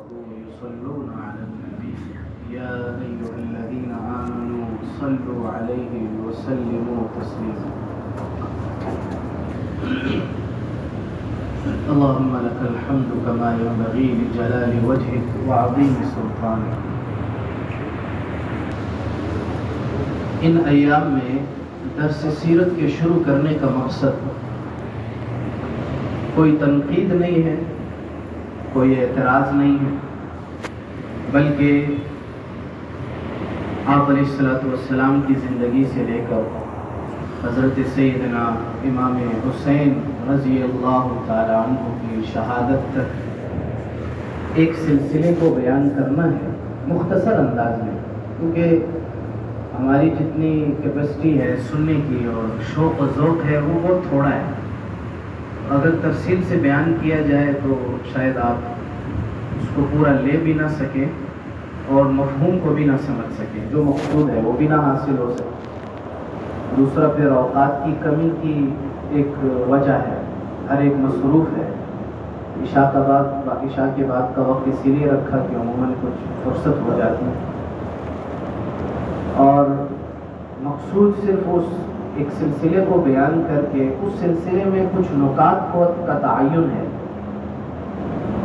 يصلون على النبي يا أيها الذين آمنوا صلوا عليه وسلموا تسليما اللهم لك الحمد كما ينبغي لجلال وجهك وعظيم سلطانك. ان ایام میں درس سیرت کے شروع کرنے کا مقصد کوئی تنقید نہیں ہے، کوئی اعتراض نہیں ہے، بلکہ آپ علیہ الصلوۃ والسلام کی زندگی سے لے کر حضرت سیدنا امام حسین رضی اللہ تعالی عنہ کی شہادت تک ایک سلسلے کو بیان کرنا ہے مختصر انداز میں، کیونکہ ہماری جتنی کیپیسٹی ہے سننے کی اور شوق و ذوق ہے وہ بہت تھوڑا ہے. اگر تفصیل سے بیان کیا جائے تو شاید آپ اس کو پورا لے بھی نہ سکیں اور مفہوم کو بھی نہ سمجھ سکیں، جو مقصود ہے وہ بھی نہ حاصل ہو سکے. دوسرا پھر اوقات کی کمی کی ایک وجہ ہے، ہر ایک مصروف ہے. عشاء کے بعد کا وقت اسی لیے رکھا کہ عموماً کچھ فرصت ہو جاتی ہے، اور مقصود صرف اس ایک سلسلے کو بیان کر کے اس سلسلے میں کچھ نکات کا تعین ہے،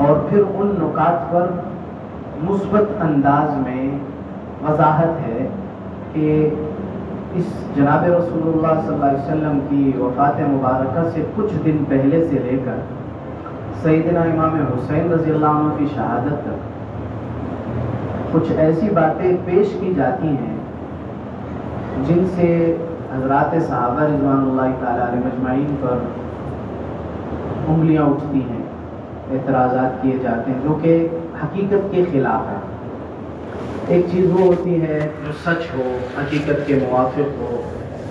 اور پھر ان نکات پر مثبت انداز میں وضاحت ہے کہ اس جناب رسول اللہ صلی اللہ علیہ وسلم کی وفات مبارکہ سے کچھ دن پہلے سے لے کر سیدنا امام حسین رضی اللہ عنہ کی شہادت تک کچھ ایسی باتیں پیش کی جاتی ہیں جن سے حضرات صحابہ رضوان اللہ تعالی علیہ مجمعین پر انگلیاں اٹھتی ہیں، اعتراضات کیے جاتے ہیں جو کہ حقیقت کے خلاف ہے. ایک چیز وہ ہوتی ہے جو سچ ہو، حقیقت کے موافق ہو،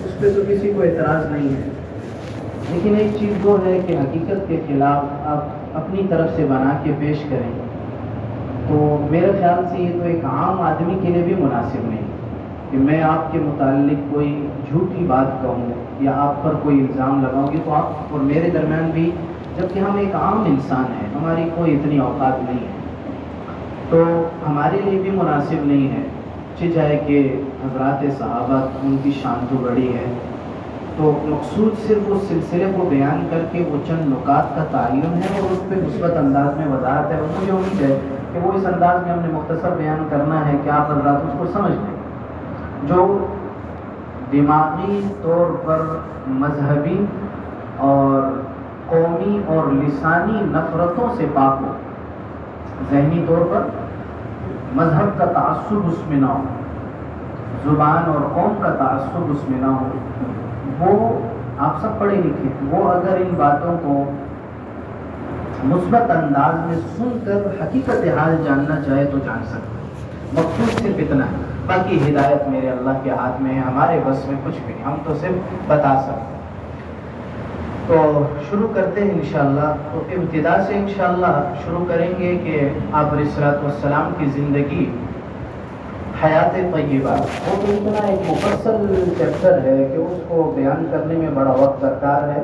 اس پہ تو کسی کو اعتراض نہیں ہے، لیکن ایک چیز وہ ہے کہ حقیقت کے خلاف آپ اپنی طرف سے بنا کے پیش کریں، تو میرے خیال سے یہ تو ایک عام آدمی کے لیے بھی مناسب نہیں کہ میں آپ کے متعلق کوئی جھوٹی بات کہوں یا آپ پر کوئی الزام لگاؤں گی، تو آپ اور میرے درمیان بھی، جبکہ ہم ایک عام انسان ہیں، ہماری کوئی اتنی اوقات نہیں ہے، تو ہمارے لیے بھی مناسب نہیں ہے. چاہے کہ حضرات صحابہ ان کی شان تو بڑی ہے، تو مقصود صرف اس سلسلے کو بیان کر کے وہ چند نکات کا تعین ہے اور اس پہ مثبت انداز میں وضاحت ہے، اور مجھے امید ہے کہ وہ اس انداز میں ہم نے مختصر بیان کرنا ہے کہ آپ حضرات اس کو سمجھ لیں. جو دماغی طور پر مذہبی اور قومی اور لسانی نفرتوں سے پاک ہو، ذہنی طور پر مذہب کا تعصب اس میں نہ ہو، زبان اور قوم کا تعصب اس میں نہ ہو، وہ آپ سب پڑھے لکھے، وہ اگر ان باتوں کو مثبت انداز میں سن کر حقیقت حال جاننا چاہے تو جان سکتے. مقصود صرف اتنا ہے، باقی ہدایت میرے اللہ کے ہاتھ میں ہے، ہمارے بس میں کچھ بھی نہیں، ہم تو صرف بتا سکتے. تو شروع کرتے ہیں انشاءاللہ. تو ابتدا سے انشاءاللہ شروع کریں گے کہ آپ علیہ الصلوۃ والسلام کی زندگی، حیات طیبہ، وہ تو اتنا ایک مفصل چیپٹر ہے کہ اس کو بیان کرنے میں بڑا وقت درکار ہے،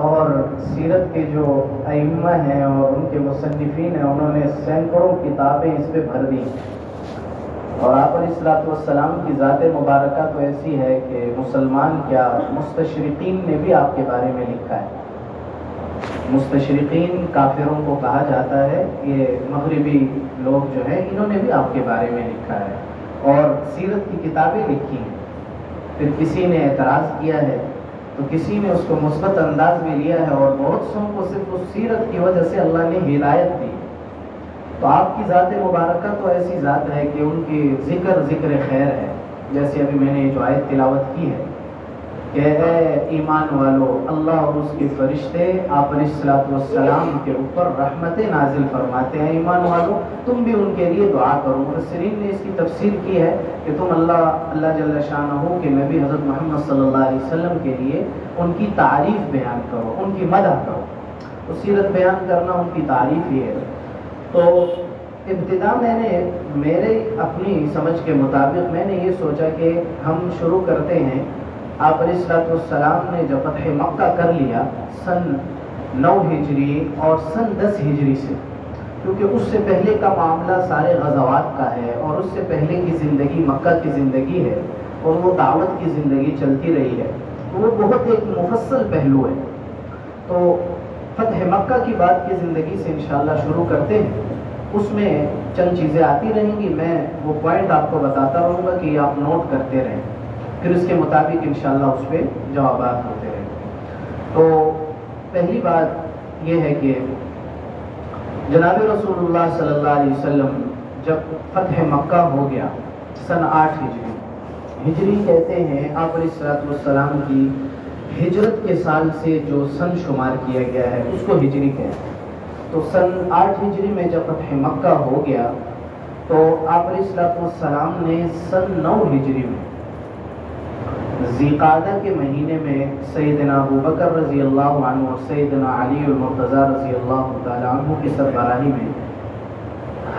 اور سیرت کے جو ائمہ ہیں اور ان کے مصنفین ہیں انہوں نے سینکڑوں کتابیں اس پہ بھر دی، اور آپ علیہ الصلوۃ والسلام کی ذات مبارکہ تو ایسی ہے کہ مسلمان کیا مستشرقین نے بھی آپ کے بارے میں لکھا ہے. مستشرقین کافروں کو کہا جاتا ہے، یہ مغربی لوگ جو ہیں انہوں نے بھی آپ کے بارے میں لکھا ہے اور سیرت کی کتابیں لکھی ہیں. پھر کسی نے اعتراض کیا ہے تو کسی نے اس کو مثبت انداز میں لیا ہے، اور بہت سو کو صرف اس سیرت کی وجہ سے اللہ نے ہدایت دی. تو آپ کی ذات مبارکہ تو ایسی ذات ہے کہ ان کی ذکر خیر ہے. جیسے ابھی میں نے جو آیت تلاوت کی ہے کہ اے ایمان والو، اللہ اور اس کے فرشتے آپ علیہ الصلوۃ والسلام کے اوپر رحمتیں نازل فرماتے ہیں. ایمان والو تم بھی ان کے لیے دعا کرو. مفسرین نے اس کی تفسیر کی ہے کہ تم اللہ جل شانہ کے نبی حضرت محمد صلی اللہ علیہ وسلم کے لیے ان کی تعریف بیان کرو، ان کی مدح کرو. تو سیرت بیان کرنا ان کی تعریف ہی ہے. تو ابتدا میں نے میرے اپنی سمجھ کے مطابق میں نے یہ سوچا کہ ہم شروع کرتے ہیں. آپ علیہ الصلوۃ والسلام نے جب فتح مکہ کر لیا سن 9 ہجری اور سن 10 ہجری سے، کیونکہ اس سے پہلے کا معاملہ سارے غزوات کا ہے، اور اس سے پہلے کی زندگی مکہ کی زندگی ہے، اور وہ دعوت کی زندگی چلتی رہی ہے، تو وہ بہت ایک مفصل پہلو ہے۔ تو فتح مکہ کی بعد کی زندگی سے انشاءاللہ شروع کرتے ہیں۔ اس میں چند چیزیں آتی رہیں گی، میں وہ پوائنٹ آپ کو بتاتا رہوں گا کہ آپ نوٹ کرتے رہیں، پھر اس کے مطابق انشاءاللہ اس پہ جوابات ہوتے رہیں۔ تو پہلی بات یہ ہے کہ جناب رسول اللہ صلی اللہ علیہ وسلم جب فتح مکہ ہو گیا سن 8 ہجری کہتے ہیں، آپ علیہ الصلوۃ والسلام کی ہجرت کے سال سے جو سن شمار کیا گیا ہے اس کو ہجری کہتے ہیں۔ تو سن 8 ہجری میں جب فتح مکہ ہو گیا تو آپ علیہ الصلوۃ والسلام نے سن 9 ہجری میں ذی قعدہ کے مہینے میں سیدنا ابو بکر رضی اللہ عنہ اور سیدنا علی المرتضیٰ رضی اللہ تعالی عنہ کی سربراہی میں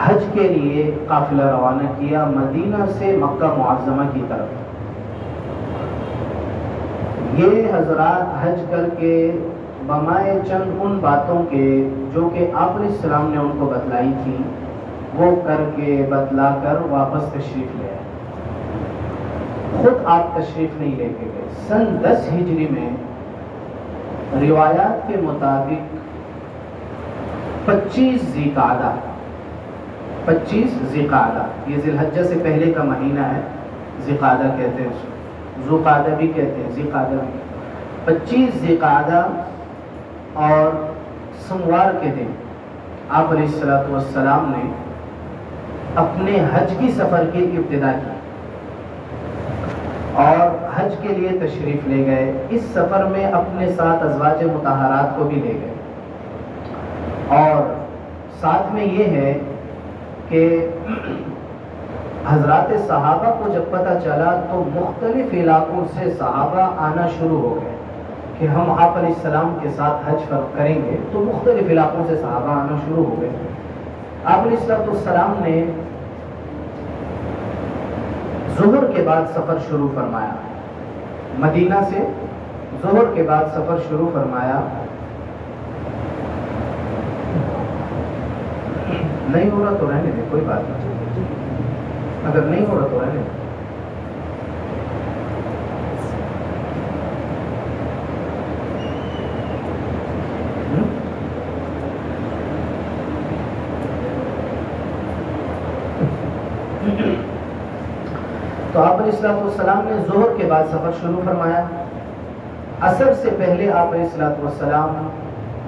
حج کے لیے قافلہ روانہ کیا مدینہ سے مکہ معظمہ کی طرف۔ یہ حضرات حج کر کے بمائے چند ان باتوں کے جو کہ آپ علیہ السلام نے ان کو بتلائی تھی، وہ کر کے بتلا کر واپس تشریف لے آئے۔ خود آپ تشریف نہیں لے کے گئے۔ سن 10 ہجری میں روایات کے مطابق 25 ذی قعدہ، 25 ذی قعدہ، یہ ذی الحجہ سے پہلے کا مہینہ ہے، ذی قعدہ کہتے ہیں اس کو، ذو قعدہ بھی کہتے ہیں، ذی قعدہ بھی۔ 25 ذی قعدہ اور سموار کے دن آپ علیہ الصلوۃ والسلام نے اپنے حج کی سفر کی ابتدا کی اور حج کے لیے تشریف لے گئے۔ اس سفر میں اپنے ساتھ ازواج مطہرات کو بھی لے گئے، اور ساتھ میں یہ ہے کہ حضرات صحابہ کو جب پتہ چلا تو مختلف علاقوں سے صحابہ آنا شروع ہو گئے کہ ہم آپ علیہ السلام کے ساتھ حج کریں گے، تو مختلف علاقوں سے صحابہ آنا شروع ہو گئے۔ آپ علیہ السلام نے ظہر کے بعد سفر شروع فرمایا، مدینہ سے ظہر کے بعد سفر شروع فرمایا۔ نہیں ہو رہا تو رہنے دیں، کوئی بات نہیں، اگر نہیں ہو رہا تو رہنے دیں۔ تو آپ علیہ السلام نے ظہر کے بعد سفر شروع فرمایا۔ عصر سے پہلے آپ علیہ السلام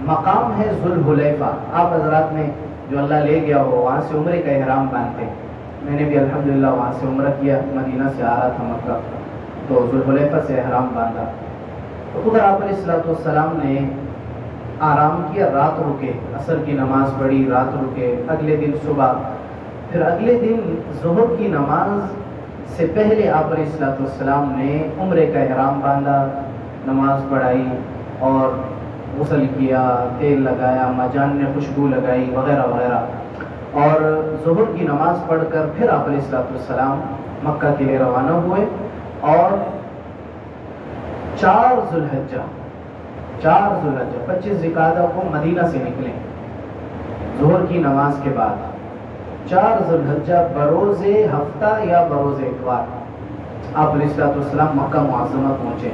مقام ہے ذوالحلیفہ، آپ حضرات نے جو اللہ لے گیا ہو وہاں سے عمرے کا احرام باندھتے ہیں۔ میں نے بھی الحمدللہ وہاں سے عمرہ کیا، مدینہ سے آ رہا تھا مکہ، تو ذوالحلیفہ سے احرام باندھا۔ تو ادھر آپ علیہ السلام نے آرام کیا، رات رکے، عصر کی نماز پڑھی، رات رکے، اگلے دن صبح، پھر اگلے دن ظہر کی نماز سے پہلے آپ علیہ السلام نے عمرے کا احرام باندھا، نماز پڑھائی اور غسل کیا، تیل لگایا، ماجان نے خوشبو لگائی وغیرہ وغیرہ، اور ظہر کی نماز پڑھ کر پھر آپ علیہ السلام مکہ کے لیے روانہ ہوئے، اور 4 ذو الحجہ 25 ذی قعدہ کو مدینہ سے نکلے ظہر کی نماز کے بعد۔ 4 ذو الحجہ بروز ہفتہ یا بروز اتوار آپ علیہ السلام مکہ معظمہ پہنچے،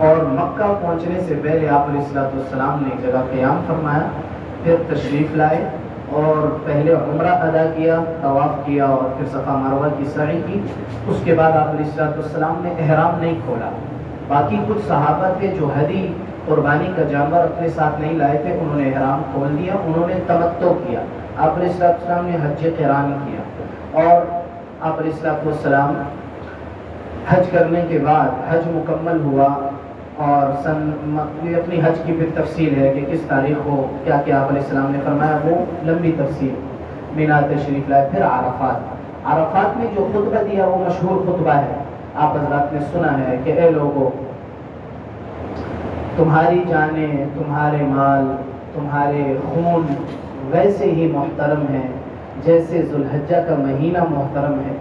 اور مکہ پہنچنے سے پہلے آپ علیہ السلام نے ایک جگہ قیام فرمایا، پھر تشریف لائے اور پہلے عمرہ ادا کیا، طواف کیا، اور پھر صفا مروہ کی سعی کی۔ اس کے بعد آپ علیہ السلام نے احرام نہیں کھولا۔ باقی کچھ صحابہ تھے جو ہدی قربانی کا جانور اپنے ساتھ نہیں لائے تھے، انہوں نے احرام کھول دیا، انہوں نے تمتع کیا۔ آپ علیہ السلام نے حج قران کیا، اور آپ علیہ السلام حج کرنے کے بعد حج مکمل ہوا، اور یہ اپنی حج کی پھر تفصیل ہے کہ کس تاریخ کو کیا کیا آپ علیہ السلام نے فرمایا، وہ لمبی تفصیل۔ مینا تشریف لائے، پھر عرفات میں جو خطبہ دیا وہ مشہور خطبہ ہے، آپ حضرات نے سنا ہے کہ اے لوگو، تمہاری جانیں، تمہارے مال، تمہارے خون ویسے ہی محترم ہیں جیسے ذوالحجہ کا مہینہ محترم ہے،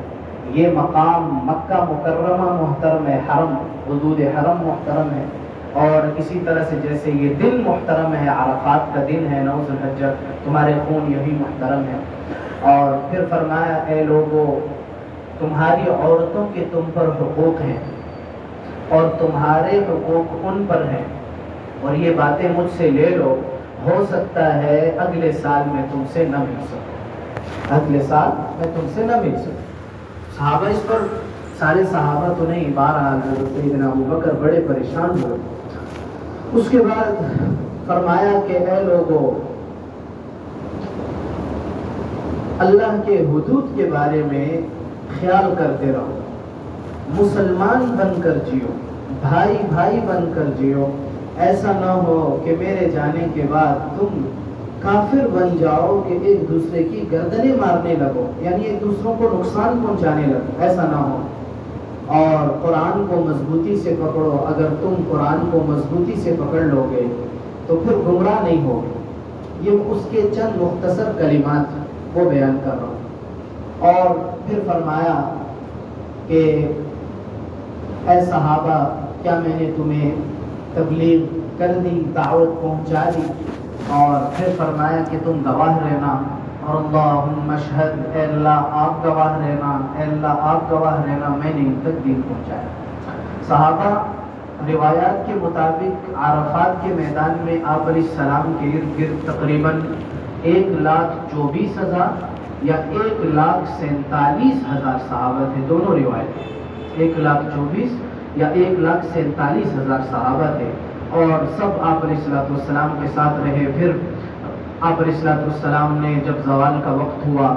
یہ مقام مکہ مکرمہ محترم ہے، حرم، حدود حرم محترم ہے، اور اسی طرح سے جیسے یہ دن محترم ہے، عرفات کا دن ہے 9 ذی الحجہ، تمہارے خون یہی محترم ہے۔ اور پھر فرمایا اے لوگو تمہاری عورتوں کے تم پر حقوق ہیں اور تمہارے حقوق ان پر ہیں، اور یہ باتیں مجھ سے لے لو، ہو سکتا ہے اگلے سال میں تم سے نہ مل سکوں، اگلے سال میں تم سے نہ مل سکوں۔ صحابہ اس پر، سارے صحابہ تو نہیں، بہرحال حضرت سیدنا ابوبکر بڑے پریشان ہوئے۔ اس کے بعد فرمایا کہ اے لوگو اللہ کے حدود کے بارے میں خیال کرتے رہو، مسلمان بن کر جیو، بھائی بھائی بن کر جیو، ایسا نہ ہو کہ میرے جانے کے بعد تم کافر بن جاؤ کہ ایک دوسرے کی گردنیں مارنے لگو، یعنی ایک دوسروں کو نقصان پہنچانے لگو، ایسا نہ ہو۔ اور قرآن کو مضبوطی سے پکڑو، اگر تم قرآن کو مضبوطی سے پکڑ لو گے تو پھر گمراہ نہیں ہوگے۔ یہ اس کے چند مختصر کلمات وہ بیان کر رہا ہوں۔ اور پھر فرمایا کہ اے صحابہ کیا میں نے تمہیں تبلیغ کر دی، دعوت پہنچا دی؟ اور پھر فرمایا کہ تم گواہ رہنا، اور اللہم اشہد، اے اللہ آپ گواہ رہنا، اے اللہ آپ گواہ رہنا میں نے ان تک دین پہنچایا۔ صحابہ روایات کے مطابق عرفات کے میدان میں آپ علیہ السلام کے ارد گرد تقریباً 1,24,000 یا 1,47,000 صحابہ تھے، دونوں روایت 1,24,000 یا 1,47,000 صحابہ تھے، اور سب آپ علیہ السلام کے ساتھ رہے۔ پھر آپ علیہ السلام نے جب زوال کا وقت ہوا،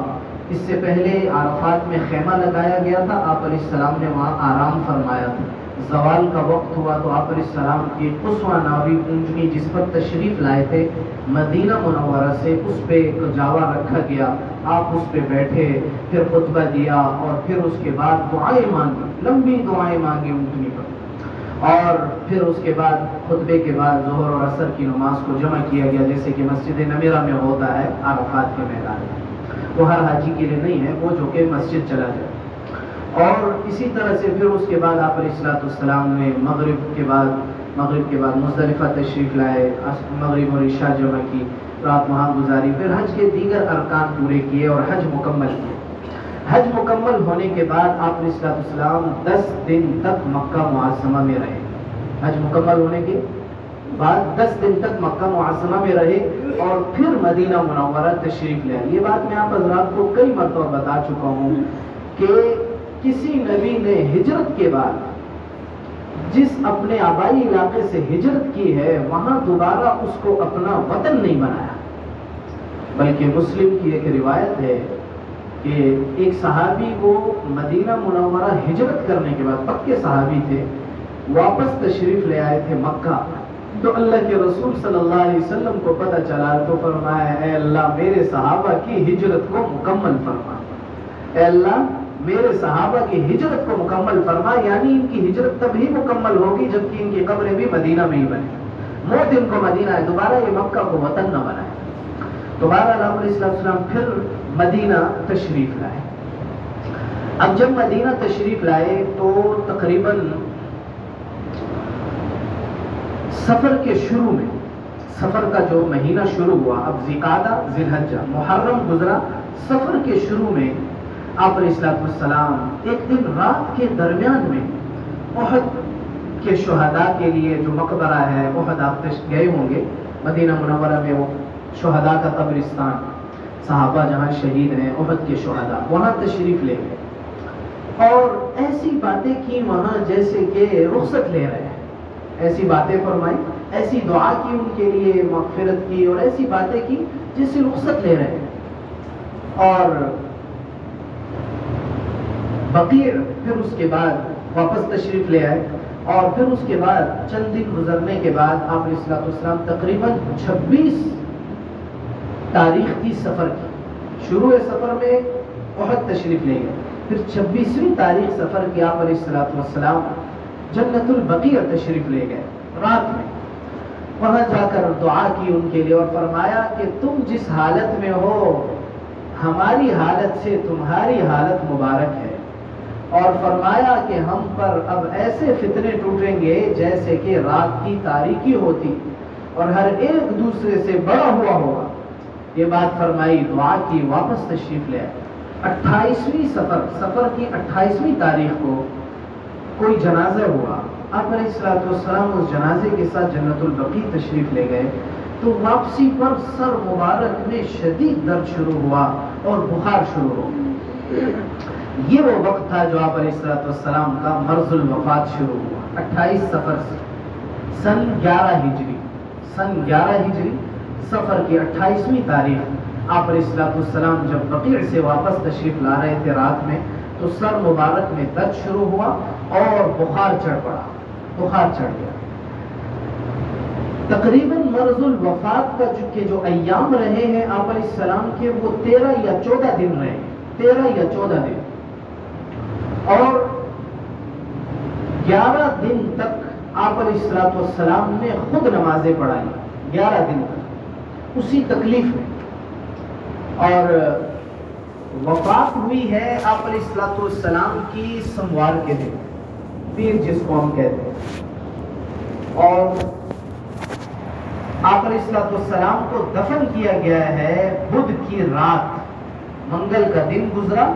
اس سے پہلے عرفات میں خیمہ لگایا گیا تھا، آپ علیہ السلام نے وہاں آرام فرمایا تھا۔ زوال کا وقت ہوا تو آپ علیہ السلام کی قصوى ناوی اونٹنی جس پر تشریف لائے تھے مدینہ منورہ سے، اس پہ ایک جاوا رکھا گیا، آپ اس پہ بیٹھے، پھر خطبہ دیا، اور پھر اس کے بعد دعائیں مانگی، لمبی دعائیں مانگی اونٹنی پر، اور پھر اس کے بعد خطبے کے بعد ظہر اور عصر کی نماز کو جمع کیا گیا، جیسے کہ مسجد نمیرہ میں ہوتا ہے عرفات کے میدان میں۔ وہ ہر حاجی کے لیے نہیں ہے، وہ جو کہ مسجد چلا جائے۔ اور اسی طرح سے پھر اس کے بعد آپ علیہ السلام نے مغرب کے بعد مزدلفہ تشریف لائے، مغرب اور عشاء جمع کی، رات وہاں گزاری، پھر حج کے دیگر ارکان پورے کیے اور حج مکمل کیے۔ حج مکمل ہونے کے بعد آپ علیہ السلام 10 دن تک مکہ معظمہ میں رہے۔ حج مکمل ہونے کے بعد 10 دن تک مکہ معظمہ میں رہے اور پھر مدینہ منورہ تشریف لے آئے۔ یہ بات میں آپ حضرات کو کئی مرتبہ بتا چکا ہوں کہ کسی نبی نے ہجرت کے بعد جس اپنے آبائی علاقے سے ہجرت کی ہے وہاں دوبارہ اس کو اپنا وطن نہیں بنایا، بلکہ مسلم کی ایک روایت ہے کہ ایک صحابی وہ مدینہ منورہ ہجرت کرنے کے بعد، پکے صحابی تھے، واپس تشریف لے آئے تھے مکہ، تو اللہ کے رسول صلی اللہ علیہ وسلم کو پتہ چلا تو فرمایا اے اللہ میرے صحابہ کی ہجرت کو مکمل فرما، اے اللہ میرے صحابہ کی ہجرت کو مکمل فرما، یعنی ان کی ہجرت تبھی مکمل ہوگی جبکہ ان کی قبریں بھی مدینہ میں ہی بنے، موت ان کو مدینہ ہے، دوبارہ یہ مکہ کو وطن نہ بنائے۔ دوبارہ آپ علیہ السلام پھر مدینہ تشریف لائے۔ اب جب مدینہ تشریف لائے تو تقریباً سفر کے شروع میں، سفر کا جو مہینہ شروع ہوا، اب ذی-قعدہ ذی الحجہ محرم گزرا، سفر کے شروع میں آپ علیہ السلام ایک دن رات کے درمیان میں احد کے شہداء کے لیے جو مقبرہ ہے، احد آپ گئے ہوں گے، مدینہ منورہ میں وہ شہداء کا قبرستان، صحابہ جہاں شہید ہیں احد کے شہداء، وہاں تشریف لے گئے اور ایسی باتیں کی وہاں جیسے کہ رخصت لے رہے ہیں، ایسی باتیں فرمائی، ایسی دعا کی ان کے لیے، مغفرت کی، اور ایسی باتیں کی جیسے رخصت لے رہے ہیں۔ اور بقیع پھر اس کے بعد واپس تشریف لے آئے، اور پھر اس کے بعد چند دن گزرنے کے بعد آپ علیہ السلام تقریباً 26 تاریخ کی سفر کی، شروع سفر میں احد تشریف لے گئے، پھر 26ویں تاریخ سفر کی آپ علیہ السلام جنت البقیع تشریف لے گئے رات میں، وہاں جا کر دعا کی ان کے لیے اور فرمایا کہ تم جس حالت میں ہو ہماری حالت سے تمہاری حالت مبارک ہے، اور فرمایا کہ ہم پر اب ایسے فتنے ٹوٹیں گے جیسے کہ رات کی تاریکی ہوتی اور ہر ایک دوسرے سے بڑا ہوا ہوگا. یہ بات فرمائی، دعا کی، واپس تشریف لے آئے. 28ویں سفر کی 28ویں تاریخ کو کوئی جنازہ ہوا. آپ علیہ الصلوۃ والسلام اس جنازے کے ساتھ جنت البقیع تشریف لے گئے تو واپسی پر سر مبارک میں شدید درد شروع ہوا اور بخار شروع ہو. یہ وہ وقت تھا جو آپ علیہ الصلوۃ والسلام کا مرض الوفات شروع ہوا. 28 سفر سے سن 11 ہجری سفر کی 28ویں تاریخ آپ علیہ الصلوۃ والسلام جب بقیع سے واپس تشریف لا رہے تھے رات میں تو سر مبارک میں درد شروع ہوا اور بخار چڑھ گیا. تقریباً مرض الوفات کا جو ایام رہے ہیں آپ علیہ السلام کے وہ 13 یا 14 دن رہے. 13 یا 14 دن اور 11 دن تک آپ علیہ الصلوۃ والسلام نے خود نمازیں پڑھائی. 11 دن تک اسی تکلیف میں. اور وفات ہوئی ہے آپ علیہ الصلوۃ والسلام کی سموار کے دن، پیر جس کو ہم کہتے ہیں. اور آپ علیہ الصلوۃ والسلام کو دفن کیا گیا ہے بدھ کی رات. منگل کا دن گزرا،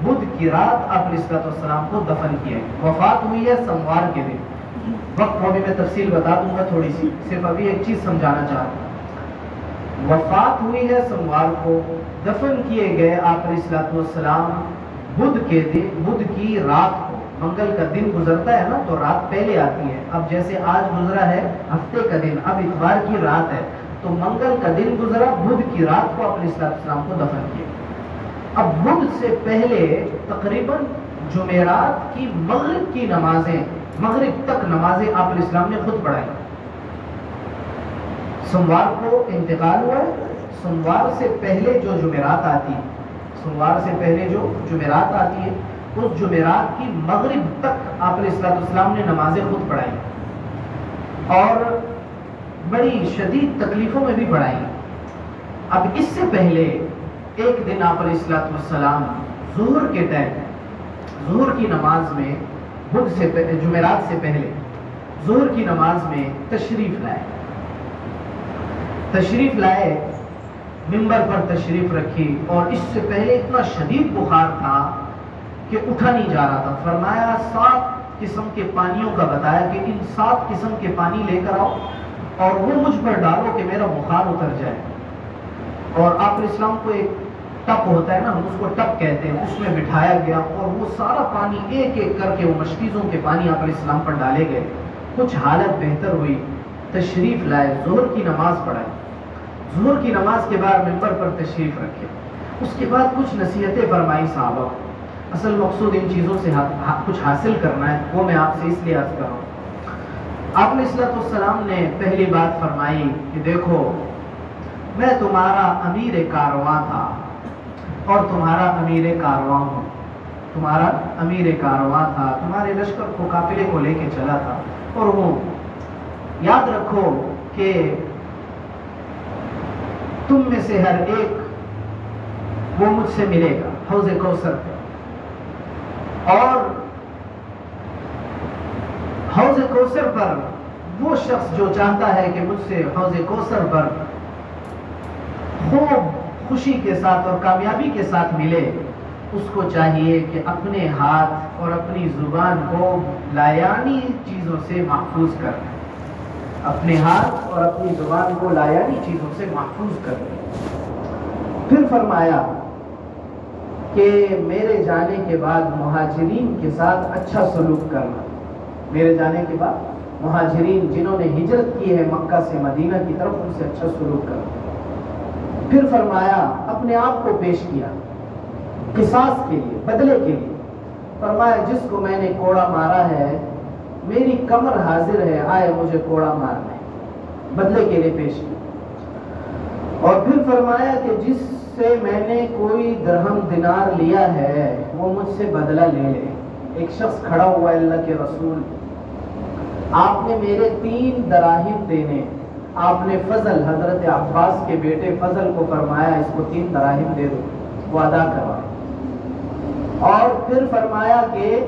بدھ کی رات آپ علیہ الصلوۃ والسلام کو دفن کیا ہے. وفات ہوئی ہے سموار کے دن. وقت کو بھی میں تفصیل بتا دوں گا تھوڑی سی، صرف ابھی ایک چیز سمجھانا چاہتا ہوں. وفات ہوئی ہے سموار کو، دفن کیے گئے آپ علیہ الصلوۃ والسلام بدھ کی رات کو. منگل کا دن گزرتا ہے نا تو رات پہلے آتی ہے. اب جیسے آج گزرا ہے ہفتے کا دن، اب اتوار کی رات ہے تو منگل کا دن گزرا، بدھ کی رات کو آپ علیہ الصلوۃ والسلام کو دفن کیا. اب بدھ سے پہلے تقریباً جمعرات کی مغرب تک نمازیں آپ علیہ السلام نے خود پڑھائی. سوموار کو انتقال ہوا ہے. سوموار سے پہلے جو جمعرات آتی ہے اس جمعرات کی مغرب تک آپ علیہ الصلوۃ والسلام نے نمازیں خود پڑھائی اور بڑی شدید تکلیفوں میں بھی پڑھائی. اب اس سے پہلے ایک دن آپ علیہ الصلوۃ والسلام ظہر کے ٹائم ظہر کی نماز میں جمعرات سے پہلے ظہر کی نماز میں تشریف لائے منبر پر تشریف رکھی اور اس سے پہلے اتنا شدید بخار تھا کہ اٹھا نہیں جا رہا تھا. فرمایا 7 قسم کے پانیوں کا بتایا کہ ان 7 قسم کے پانی لے کر آؤ اور وہ مجھ پر ڈالو کہ میرا بخار اتر جائے. اور آپ علیہ السلام کو ایک ٹپ ہوتا ہے نا، ہم اس کو ٹپ کہتے ہیں، اس میں بٹھایا گیا اور وہ سارا پانی ایک ایک کر کے وہ مشکیزوں کے پانی آپ علیہ السلام پر ڈالے گئے. کچھ حالت بہتر ہوئی، تشریف لائے، ظہر کی نماز پڑھائی. ظہر کی نماز کے بعد منبر پر تشریف رکھے. اس کے بعد کچھ نصیحتیں فرمائی صحابہ. اصل مقصود ان چیزوں سے کچھ حاصل کرنا ہے، وہ میں آپ سے اس لیے عرض کر رہا ہوں. آپ علیہ الصلوۃ والسلام نے پہلی بات فرمائی کہ دیکھو میں تمہارا امیر کارواں تھا اور تمہارا امیر کارواں ہوں. تمہارا امیر کارواں تھا، تمہارے لشکر کو قافلے کو لے کے چلا تھا اور وہ یاد رکھو کہ تم میں سے ہر ایک وہ مجھ سے ملے گا حوض کوثر پہ. اور حوض کوثر پر وہ شخص جو چاہتا ہے کہ مجھ سے حوض کوثر پر خوب خوشی کے ساتھ اور کامیابی کے ساتھ ملے، اس کو چاہیے کہ اپنے ہاتھ اور اپنی زبان کو لایانی چیزوں سے محفوظ کرے. اپنے ہاتھ اور اپنی زبان کو لایانی چیزوں سے محفوظ کرے. پھر فرمایا کہ میرے جانے کے بعد مہاجرین کے ساتھ اچھا سلوک کرنا. میرے جانے کے بعد مہاجرین جنہوں نے ہجرت کی ہے مکہ سے مدینہ کی طرف، ان سے اچھا سلوک کرنا. پھر فرمایا اپنے آپ کو پیش کیا قصاص کے لیے، بدلے کے لیے. فرمایا جس کو میں نے کوڑا مارا ہے میری کمر حاضر ہے، آئے مجھے کوڑا مارنے. بدلے کے لیے پیش کیا. اور پھر فرمایا کہ جس سے میں نے کوئی درہم دینار لیا ہے وہ مجھ سے بدلہ لے لے. ایک شخص کھڑا ہوا ہے اللہ کے رسول، آپ نے میرے 3 دراہم دینے. آپ نے فضل حضرت عباس کے بیٹے فضل کو فرمایا اس کو 3 دراہم دے دو، وہ ادا کروا. اور پھر فرمایا کہ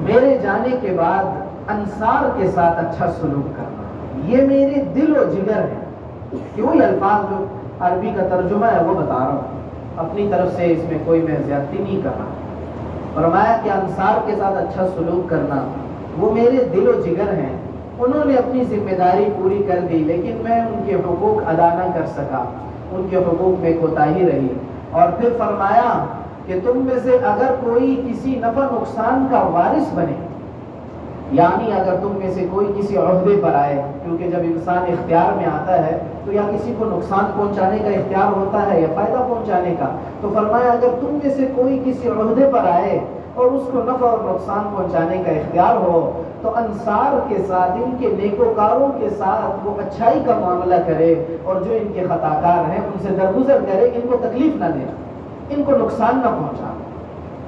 میرے جانے کے بعد انصار کے ساتھ اچھا سلوک کرنا، یہ میرے دل و جگر ہے. کہ وہی الفاظ جو عربی کا ترجمہ ہے وہ بتا رہا ہوں، اپنی طرف سے اس میں کوئی میں زیادتی نہیں کر رہا. فرمایا کہ انصار کے ساتھ اچھا سلوک کرنا وہ میرے دل و جگر ہیں. انہوں نے اپنی ذمہ داری پوری کر دی لیکن میں ان کے حقوق ادا نہ کر سکا، ان کے حقوق میں کوتاہی رہی. اور پھر فرمایا کہ تم میں سے اگر کوئی کسی نفع نقصان کا وارث بنے، یعنی اگر تم میں سے کوئی کسی عہدے پر آئے، کیونکہ جب انسان اختیار میں آتا ہے تو یا کسی کو نقصان پہنچانے کا اختیار ہوتا ہے یا فائدہ پہنچانے کا، تو فرمایا اگر تم میں سے کوئی کسی عہدے پر آئے اور اس کو نفع اور نقصان پہنچانے کا اختیار ہو تو انصار کے ساتھ، ان کے نیکوکاروں کے ساتھ وہ اچھائی کا معاملہ کرے، اور جو ان کے خطا کار ہیں ان سے درگزر کرے، ان کو تکلیف نہ دے، ان کو نقصان نہ پہنچا.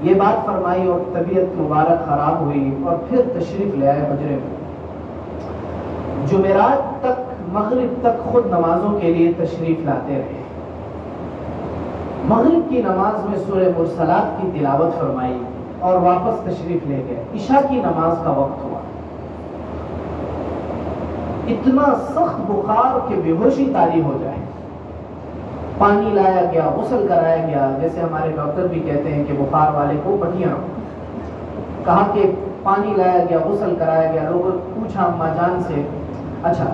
یہ بات فرمائی اور طبیعت مبارک خراب ہوئی اور پھر تشریف لے آئے حجرے میں. جمعرات تک، مغرب تک خود نمازوں کے لیے تشریف لاتے رہے. مغرب کی نماز میں سورہ مرسلات کی تلاوت فرمائی اور واپس تشریف لے گئے. عشاء کی نماز کا وقت ہوا، اتنا سخت بخار کہ بے ہوشی طاری ہو جائے. پانی لایا گیا، غسل کرایا گیا، جیسے ہمارے ڈاکٹر بھی کہتے ہیں کہ بخار والے کو پٹیاں رکھو. کہا کہ پانی لایا گیا، غسل کرایا گیا. لوگوں نے پوچھا اماں جان سے، اچھا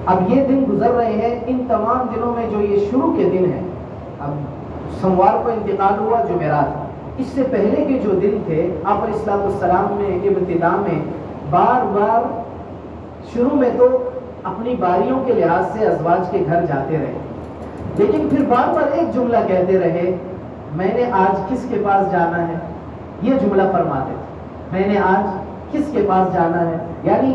اب یہ دن گزر رہے ہیں، ان تمام دنوں میں جو یہ شروع کے دن ہیں، اب سوموار کو انتقال ہوا جمعرات، اس سے پہلے کے جو دن تھے آپ علیہ السلام نے ابتدا میں بار بار شروع میں تو اپنی باریوں کے لحاظ سے ازواج کے گھر جاتے رہے، لیکن پھر بار بار ایک جملہ کہتے رہے، میں نے آج کس کے پاس جانا ہے. یہ جملہ فرماتے تھے، میں نے آج کس کے پاس جانا ہے. یعنی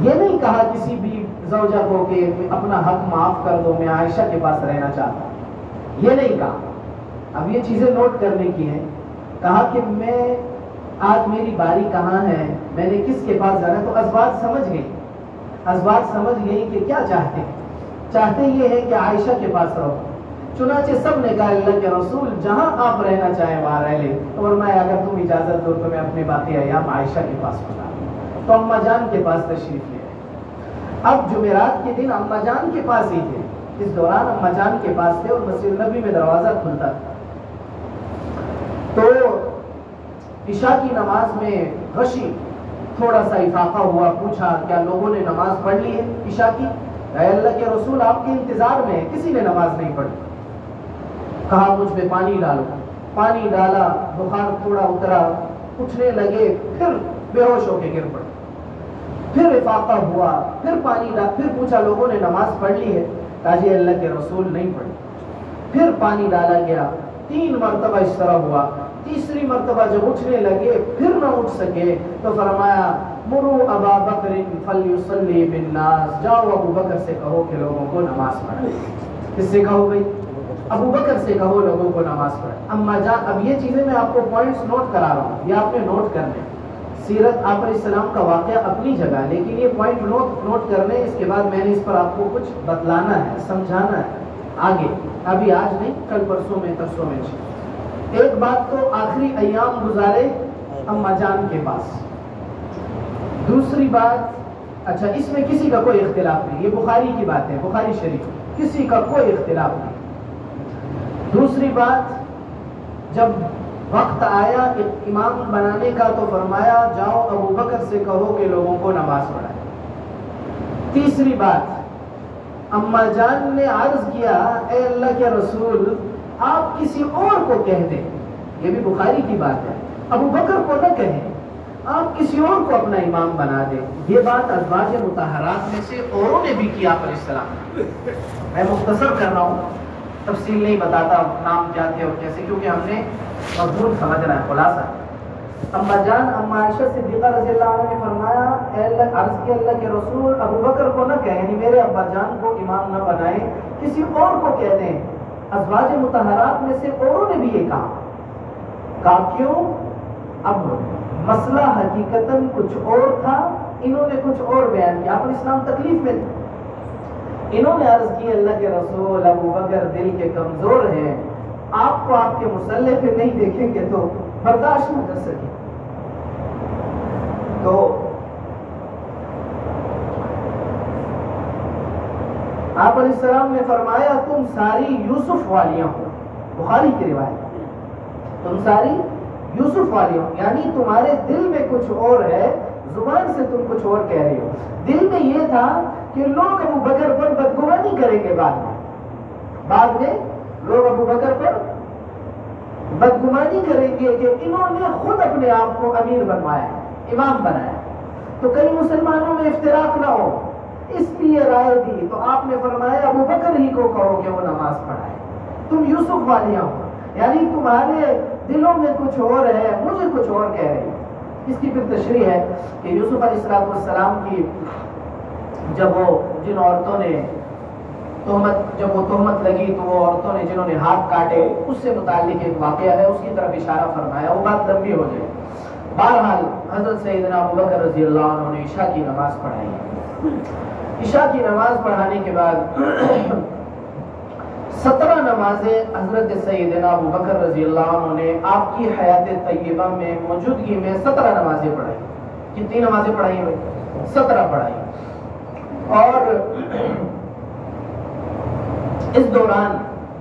یہ نہیں کہا کسی بھی زوجہ کو کہ اپنا حق معاف کر دو، میں عائشہ کے پاس رہنا چاہتا ہوں، یہ نہیں کہا. اب یہ چیزیں نوٹ کرنے کی ہیں. کہا کہ میں آج میری باری کہاں ہے، میں نے کس کے پاس جانا ہے. تو ازواج سمجھ گئی کہ کیا چاہتے ہیں. چاہتے یہ ہے کہ عائشہ کے پاس رہو. چنانچہ سب نے کہا اللہ کے رسول جہاں آپ رہنا چاہیں وہاں رہ لیں. اور میں اگر تم اجازت دو تو میں اپنے باقی ایام عائشہ کے پاس بتا دوں. تو اماں جان کے پاس تشریف لے آئے. اب جمعرات کے دن اماں جان کے پاس ہی تھے، اس دوران اماں جان کے پاس تھے اور مسجد نبی میں دروازہ کھلتا تھا. تو عشاء کی نماز میں غشی تھوڑا سا افاقہ ہوا. پوچھا کیا لوگوں نے نماز پڑھ لی ہے عشاء کی؟ اے اللہ کے رسول آپ کے انتظار میں ہے، کسی نے نماز نہیں پڑھی. کہا مجھ پہ پانی ڈالو. پانی ڈالا، بخار تھوڑا اترا، اٹھنے لگے، پھر بے ہوش ہو کے گر پڑے. پھر افاقہ ہوا، پھر پانی ڈالا، پھر پوچھا لوگوں نے نماز پڑھ لی ہے؟ کہا جی اللہ کے رسول نہیں پڑھی. پھر پانی ڈالا گیا، 3 مرتبہ اس طرح ہوا. تیسری مرتبہ جب اٹھنے لگے پھر نہ اٹھ سکے تو فرمایا مرو ابا بکر فلیصلی بالناس، جاؤ ابو بکر سے کہو کہ لوگوں کو نماز پڑھائے. کس سے کہو بھائی؟ ابو بکر سے کہو لوگوں کو نماز پڑھائے. اما جان، اب یہ چیزیں میں آپ کو پوائنٹس نوٹ کرا رہا ہوں، یہ آپ نے نوٹ کرنے. سیرت آپ علیہ السلام کا واقعہ اپنی جگہ، لیکن یہ پوائنٹ نوٹ کرنے. اس کے بعد میں نے اس پر آپ کو کچھ بتلانا ہے، سمجھانا ہے آگے. ابھی آج نہیں، کل پرسوں میں ترسوں میں. ایک بات تو آخری ایام گزارے اماں جان کے پاس. دوسری بات، اچھا اس میں کسی کا کوئی اختلاف نہیں، یہ بخاری کی بات ہے، بخاری شریف، کسی کا کوئی اختلاف نہیں. دوسری بات، جب وقت آیا امام بنانے کا تو فرمایا جاؤ ابو بکر سے کہو کہ لوگوں کو نماز پڑھائے. تیسری بات، اماں جان نے عرض کیا اے اللہ کے رسول آپ کسی اور کو کہہ دیں. یہ بھی بخاری کی بات ہے، ابو بکر کو نہ کہیں، آپ کسی اور کو اپنا امام بنا دیں. یہ بات ازواج مطہرات میں سے اوروں نے بھی کیا آپ علیہ السلام. میں مختصر کر رہا ہوں، تفصیل نہیں بتاتا نام کیا تھے اور کیسے، کیونکہ ہم نے مضمون سمجھنا ہے، خلاصہ. اماں جان اما عائشہ صدیقہ رضی اللہ عنہ نے فرمایا اے اللہ، عرض کیا اللہ کے رسول ابو بکر کو نہ کہیں، یعنی میرے ابا جان کو امام نہ بنائیں، کسی اور کو کہہ دیں. ازواج مطہرات میں سے اوروں نے بھی یہ کہا کیوں؟ اب مسئلہ حقیقتاً کچھ اور تھا، انہوں نے کچھ اور بیان کیا. آپ اسلام تکلیف میں تھے، انہوں نے عرض کی اللہ کے رسول ابو بکر دل کے کمزور ہیں، آپ کو آپ کے مسلح پہ نہیں دیکھیں گے تو برداشت نہ کر سکیں. تو آپ علیہ السلام نے فرمایا تم ساری یوسف والیاں ہو. بخاری کی روایت، تم ساری یوسف والیاں ہو، یعنی تمہارے دل میں کچھ اور ہے، زبان سے تم کچھ اور کہہ رہے ہو. دل میں یہ تھا کہ لوگ ابو بکر پر بدگمانی کریں گے، بعد میں لوگ ابو بکر پر بدگمانی کریں گے کہ انہوں نے خود اپنے آپ کو امیر بنوایا ہے، امام بنایا، تو کئی مسلمانوں میں افتراق نہ ہو، اس لیے رائے دی. تو آپ نے فرمایا ابو بکر ہی کو کہو کہ وہ نماز پڑھائے. تم یوسف والیاں ہو، یعنی تمہارے دلوں میں کچھ اور ہے، مجھے کچھ اور کہہ رہے ہیں. اس کی پھر تشریح ہے کہ یوسف علیہ السلام کی جب وہ جن عورتوں نے تہمت لگی تو وہ عورتوں نے جنہوں نے ہاتھ کاٹے، اس سے متعلق ایک واقعہ ہے، اس کی طرف اشارہ فرمایا. وہ بات لمبی ہو جائے. بہرحال حضرت سیدنا ابو بکر رضی اللہ عنہ نے عشاء کی نماز پڑھائی. عشاء کی نماز پڑھانے کے بعد 17 نمازیں حضرت سیدنا ابو بکر رضی اللہ عنہ نے آپ کی حیات طیبہ میں موجودگی میں 17 نمازیں پڑھائی. کتنی نمازیں پڑھائی ہیں؟ 17 پڑھائی. اور اس دوران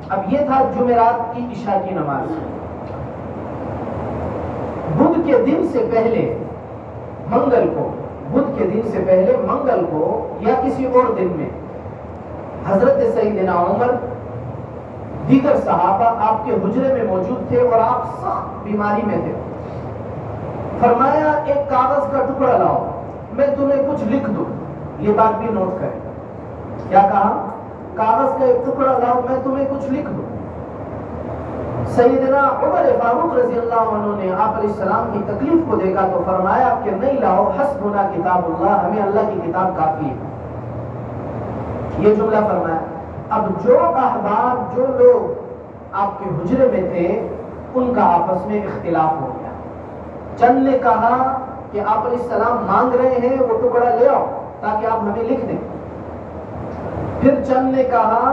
اب یہ تھا جمعرات کی عشاء کی نماز. بدھ کے دن سے پہلے منگل کو یا کسی اور دن میں حضرت سیدنا عمر دیگر صحابہ آپ کے حجرے میں موجود تھے اور آپ سخت بیماری میں تھے. فرمایا ایک کاغذ کا ٹکڑا لاؤ، میں تمہیں کچھ لکھ دوں. یہ بات بھی نوٹ کریں. کیا کہا؟ کاغذ کا ایک ٹکڑا لاؤ، میں تمہیں کچھ لکھ دوں. سیدنا عمر فاروق رضی اللہ عنہ نے آپ علیہ السلام کی تکلیف کو دیکھا تو فرمایا کہ نہیں لاؤ، حسبنا کتاب اللہ، ہمیں اللہ کی کتاب کافی ہے. یہ جملہ فرمایا. اب جو احباب، جو لوگ آپ کے حجرے میں تھے، ان کا آپس میں اختلاف ہو گیا. چند نے کہا کہ آپ علیہ السلام مانگ رہے ہیں، وہ ٹکڑا لے آؤ تاکہ آپ ہمیں لکھ دیں. پھر چند نے کہا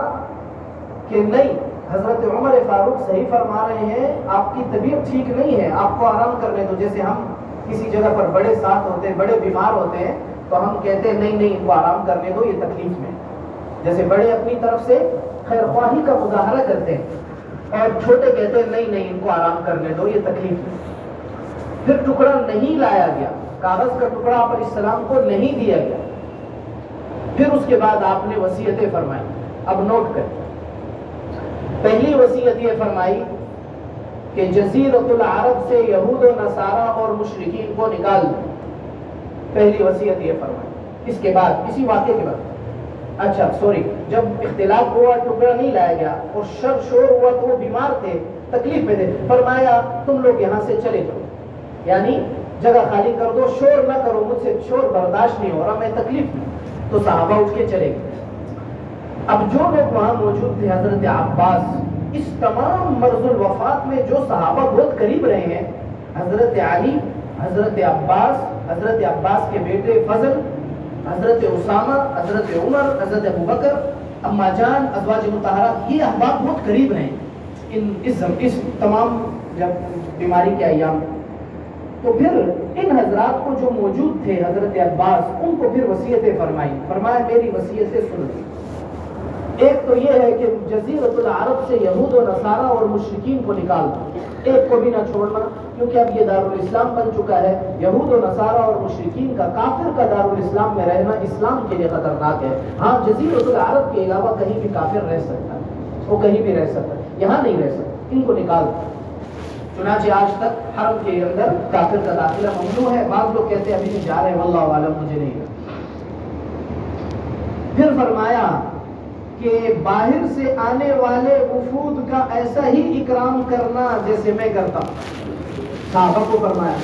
کہ نہیں، حضرت عمر فاروق صحیح فرما رہے ہیں، آپ کی طبیعت ٹھیک نہیں ہے، آپ کو آرام کرنے دو. جیسے ہم کسی جگہ پر بڑے ساتھ ہوتے ہیں، بڑے بیمار ہوتے ہیں تو ہم کہتے ہیں نہیں ان کو آرام کرنے دو، یہ تکلیف میں. جیسے بڑے اپنی طرف سے خیر خواہی کا مظاہرہ کرتے ہیں اور چھوٹے کہتے ہیں نہیں ان کو آرام کرنے دو، یہ تکلیف میں. پھر ٹکڑا نہیں لایا گیا، کاغذ کا ٹکڑا آپ علیہ السلام کو نہیں دیا گیا. پھر اس کے بعد آپ نے وصیتیں فرمائی. اب نوٹ کریں. پہلی وصیت یہ فرمائی کہ جزیرۃ العرب سے یہود و نصارہ اور مشرکین کو نکال دو. پہلی وصیت یہ فرمائی. اس کے بعد اسی واقعے کے بعد جب اختلاف ہوا، ٹکڑا نہیں لایا گیا اور شور ہوا تو وہ بیمار تھے، تکلیف میں تھے. فرمایا تم لوگ یہاں سے چلے جاؤ، یعنی جگہ خالی کر دو، شور نہ کرو، مجھ سے شور برداشت نہیں ہو رہا، میں تکلیف میں. تو صحابہ اٹھ کے چلے گئے. اب جو لوگ وہاں موجود تھے، حضرت عباس، اس تمام مرض الوفات میں جو صحابہ بہت قریب رہے ہیں، حضرت علی، حضرت عباس کے بیٹے فضل، حضرت اسامہ، حضرت عمر، حضرت ابو بکر، اما جان، ازواج مطہرات، یہ احباب بہت قریب رہے اس تمام جب بیماری کے ایام. تو پھر ان حضرات کو جو موجود تھے، حضرت عباس، ان کو پھر وصیتیں فرمایا میری وصیتیں سن لی. ایک تو یہ ہے کہ جزیرۃ العرب سے یہود و نصارہ اور مشرکین کو نکال دو، ایک کو بھی نہ چھوڑنا، کیونکہ اب یہ دارالاسلام بن چکا ہے. یہود و نصارہ اور مشرکین کا، کافر کا دارالاسلام میں رہنا اسلام کے لیے خطرناک ہے. ہاں جزیرۃ العرب کے علاوہ کہیں بھی کافر رہ سکتا ہے، وہ کہیں بھی رہ سکتا ہے، یہاں نہیں رہ سکتا. ان کو نکال دو. چنانچہ آج تک حرم کے اندر کافر کا داخلہ ممنوع ہے. بعض لوگ کہتے ہیں ابھی بھی جا رہے ہیں، واللہ عالم، مجھے نہیں. پھر فرمایا کہ باہر سے آنے والے وفود کا ایسا ہی اکرام کرنا جیسے میں کرتا ہوں. صحابہ کو فرمایا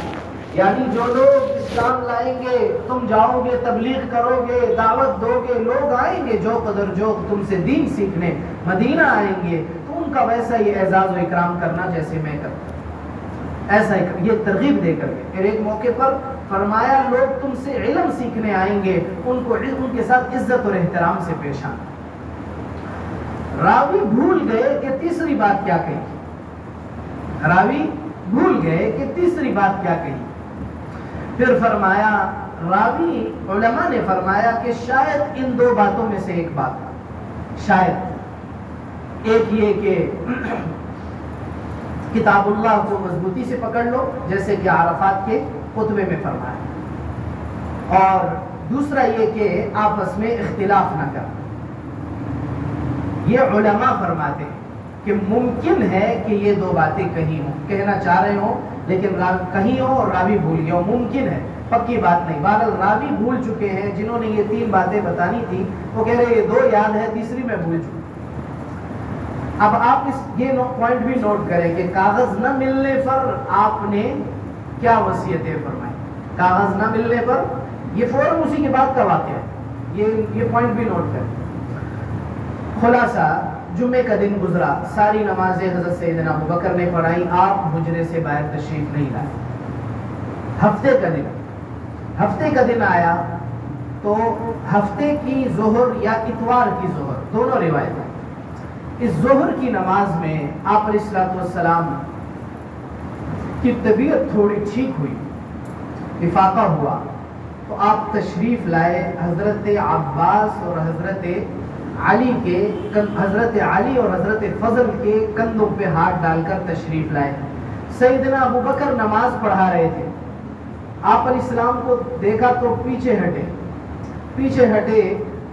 یعنی جو لوگ اسلام لائیں گے، تم جاؤ گے، تبلیغ کرو گے، دعوت دو گے، لوگ آئیں گے جو قدر جو تم سے دین سیکھنے مدینہ آئیں گے، تو ان کا ویسا ہی اعزاز و اکرام کرنا جیسے میں کرتا ہوں. ایسا یہ ترغیب دے کر کے. پھر ایک موقع پر فرمایا لوگ تم سے علم سیکھنے آئیں گے، ان کے ساتھ عزت اور احترام سے پیش آنا. راوی بھول گئے کہ تیسری بات کیا کہی. راوی بھول گئے کہ تیسری بات کیا کہی. پھر فرمایا راوی علماء نے فرمایا کہ شاید ان دو باتوں میں سے ایک بات ہے. شاید ایک یہ کہ کتاب اللہ کو مضبوطی سے پکڑ لو جیسے کہ عرفات کے خطبے میں فرمایا، اور دوسرا یہ کہ آپس میں اختلاف نہ کرو. یہ علماء فرماتے ہیں کہ ممکن ہے کہ یہ دو باتیں کہیں ہوں، کہنا چاہ رہے ہوں لیکن کہیں ہوں اور راوی بھول گیا ہو. ممکن ہے، پکی بات نہیں. بہرحال راوی بھول چکے ہیں. جنہوں نے یہ 3 باتیں بتانی تھی وہ کہہ رہے یہ 2 یاد ہے، تیسری میں بھول چکا. اب آپ یہ پوائنٹ بھی نوٹ کریں کہ کاغذ نہ ملنے پر آپ نے کیا وصیتیں فرمائی. کاغذ نہ ملنے پر، یہ فوراً اسی کے بعد کا واقعہ ہے. یہ پوائنٹ بھی نوٹ کریں. خلاصہ جمعے کا دن گزرا، ساری نمازیں حضرت سیدنا ابوبکر نے پڑھائی، آپ حجرے سے باہر تشریف نہیں لائے. ہفتے کا دن آیا تو ہفتے کی ظہر یا اتوار کی ظہر، دونوں روایت. اس ظہر کی نماز میں آپ علیہ الصلوۃ والسلام کی طبیعت تھوڑی ٹھیک ہوئی، افاقہ ہوا، تو آپ تشریف لائے. حضرت عباس اور حضرت علی اور حضرت فضل کے کندھوں پہ ہاتھ ڈال کر تشریف لائے. سیدنا ابوبکر نماز پڑھا رہے تھے. آپ علیہ السلام کو دیکھا تو پیچھے ہٹے.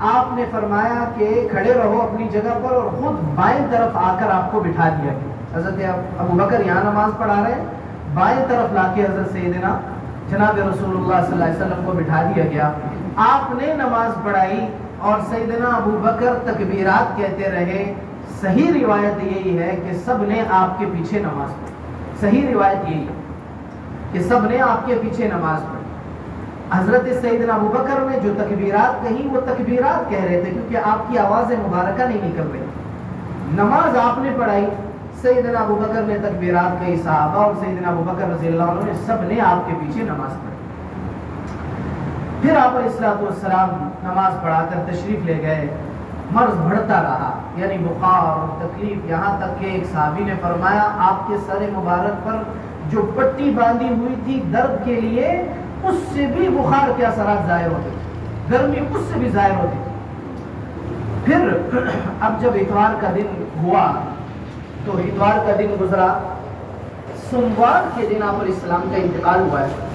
آپ نے فرمایا کہ کھڑے رہو اپنی جگہ پر، اور خود بائیں طرف آ کر آپ کو بٹھا دیا گیا. حضرت ابوبکر یہاں نماز پڑھا رہے ہیں، بائیں طرف لا کے حضرت سیدنا جناب رسول اللہ صلی اللہ علیہ وسلم کو بٹھا دیا گیا. آپ نے نماز پڑھائی اور سیدنا ابوبکر تکبیرات کہتے رہے. صحیح روایت یہی ہے کہ سب نے آپ کے پیچھے نماز پڑھی. صحیح روایت یہی ہے کہ سب نے آپ کے پیچھے نماز پڑھی. حضرت سیدنا ابوبکر نے جو تکبیرات کہیں وہ تکبیرات کہہ رہے تھے کیونکہ آپ کی آواز مبارکہ نہیں نکل رہی. نماز آپ نے پڑھائی، سیدنا ابوبکر نے تکبیرات کہی، صحابہ اور سیدنا ابوبکر رضی اللہ عنہ نے سب نے آپ کے پیچھے نماز پڑھی. پھر آپ علیہ الصلوۃ والسلام نماز پڑھا کر تشریف لے گئے. مرض بڑھتا رہا، یعنی بخار اور تکلیف، یہاں تک کہ ایک صحابی نے فرمایا آپ کے سر مبارک پر جو پٹی باندھی ہوئی تھی درد کے لیے، اس سے بھی بخار کے اثرات ظاہر ہوتے تھے، گرمی اس سے بھی ظاہر ہوتی تھی. پھر اب جب اتوار کا دن ہوا تو اتوار کا دن گزرا. سوموار کے دن آپ علیہ السلام کا انتقال ہوا ہے.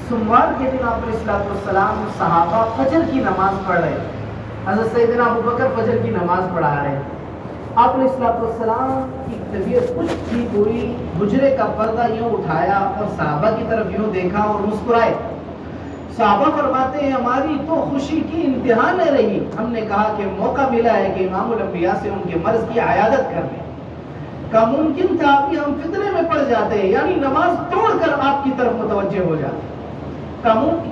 سوموار کے دن آپ علیہ الصلوۃ والسلام صحابہ فجر کی نماز پڑھ رہے. حضرت سیدنا ابوبکر فجر کی نماز پڑھا رہے. آپ علیہ الصلوۃ والسلام کی طبیعت کچھ ٹھیک ہوئی، حجرے کا پردہ یوں اٹھایا اور صحابہ کی طرف یوں دیکھا اور مسکرائے. صحابہ فرماتے ہیں ہماری تو خوشی کی انتہا نہ رہی. ہم نے کہا کہ موقع ملا ہے کہ امام الانبیاء سے ان کے مرض کی عیادت کر لیں. کا ممکن تھا کہ ہم فتنے میں پڑ جاتے ہیں، یعنی نماز توڑ کر آپ کی طرف متوجہ ہو جاتے.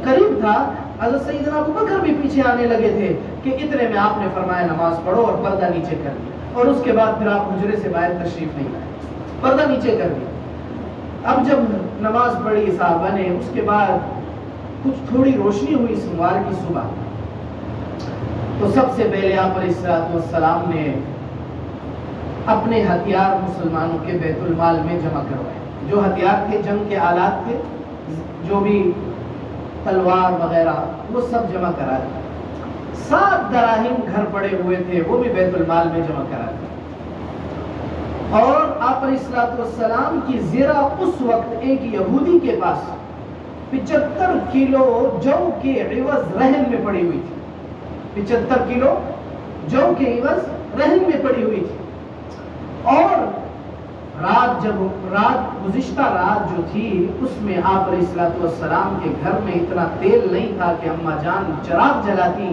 قریب تھا. حضرت سیدنا ابوبکر بھی پیچھے آنے لگے تھے کہ اتنے میں آپ نے فرمایا نماز پڑھو اور پردہ نیچے کر دیا. اور اس کے بعد پھر آپ حجرے سے باہر تشریف نہیں لائے، پردہ نیچے کر دیا. اب جب نماز پڑھی صحابہ نے، اس کے بعد کچھ تھوڑی روشنی ہوئی سوموار کی صبح، تو سب سے پہلے آپ علیہ الصلوۃ والسلام نے اپنے ہتھیار مسلمانوں کے بیت المال میں جمع کروائے. جو ہتھیار تھے، جنگ کے آلات تھے، جو بھی تلوار وغیرہ، وہ سب جمع کرا دیے. 7 دراہم گھر پڑے ہوئے تھے، وہ بھی بیت المال میں جمع کرا دیے. اور آپ علیہ الصلوۃ والسلام کی زرہ اس وقت ایک یہودی کے پاس 75 کلو جو کے عوض رہن میں پڑی ہوئی تھی. 75 کلو جو کے عوض رہن میں پڑی ہوئی تھی. اور گزشتہ رات جو تھی اس میں آپ علیہ الصلوۃ والسلام کے گھر میں اتنا تیل نہیں تھا کہ اماں جان چراغ جلاتی،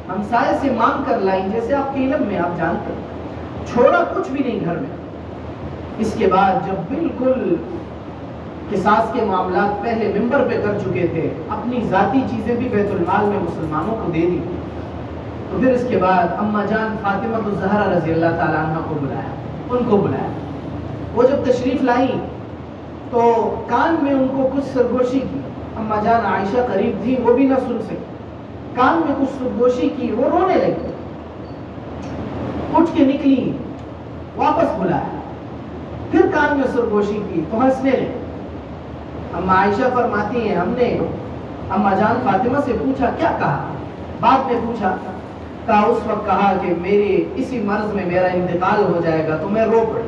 ہمسائے سے مانگ کر لائیں، جیسے آپ کے علم میں آپ جانتے ہیں. چھوڑا کچھ بھی نہیں گھر میں. اس کے بعد جب بالکل قصاص کے معاملات پہلے ممبر پہ کر چکے تھے، اپنی ذاتی چیزیں بھی بیت المال میں مسلمانوں کو دے دی، تو پھر اس کے بعد اماں جان فاطمہ الزہرا رضی اللہ تعالیٰ عنہ کو بلایا. ان کو بلایا. وہ جب تشریف لائیں تو کان میں ان کو کچھ سرگوشی کی. اماں جان عائشہ قریب تھی، وہ بھی نہ سن سکی. کان میں کچھ سرگوشی کی، وہ رونے لگی. اٹھ کے نکلی، واپس بلایا. پھر کان میں سرگوشی کی تو ہنسنے لگے. اما عائشہ فرماتی ہیں ہم نے اما جان فاطمہ سے پوچھا کیا کہا. بعد میں پوچھا اس وقت کہا کہ میرے اسی مرض میں میرا انتقال ہو جائے گا. تو میں رو پڑی.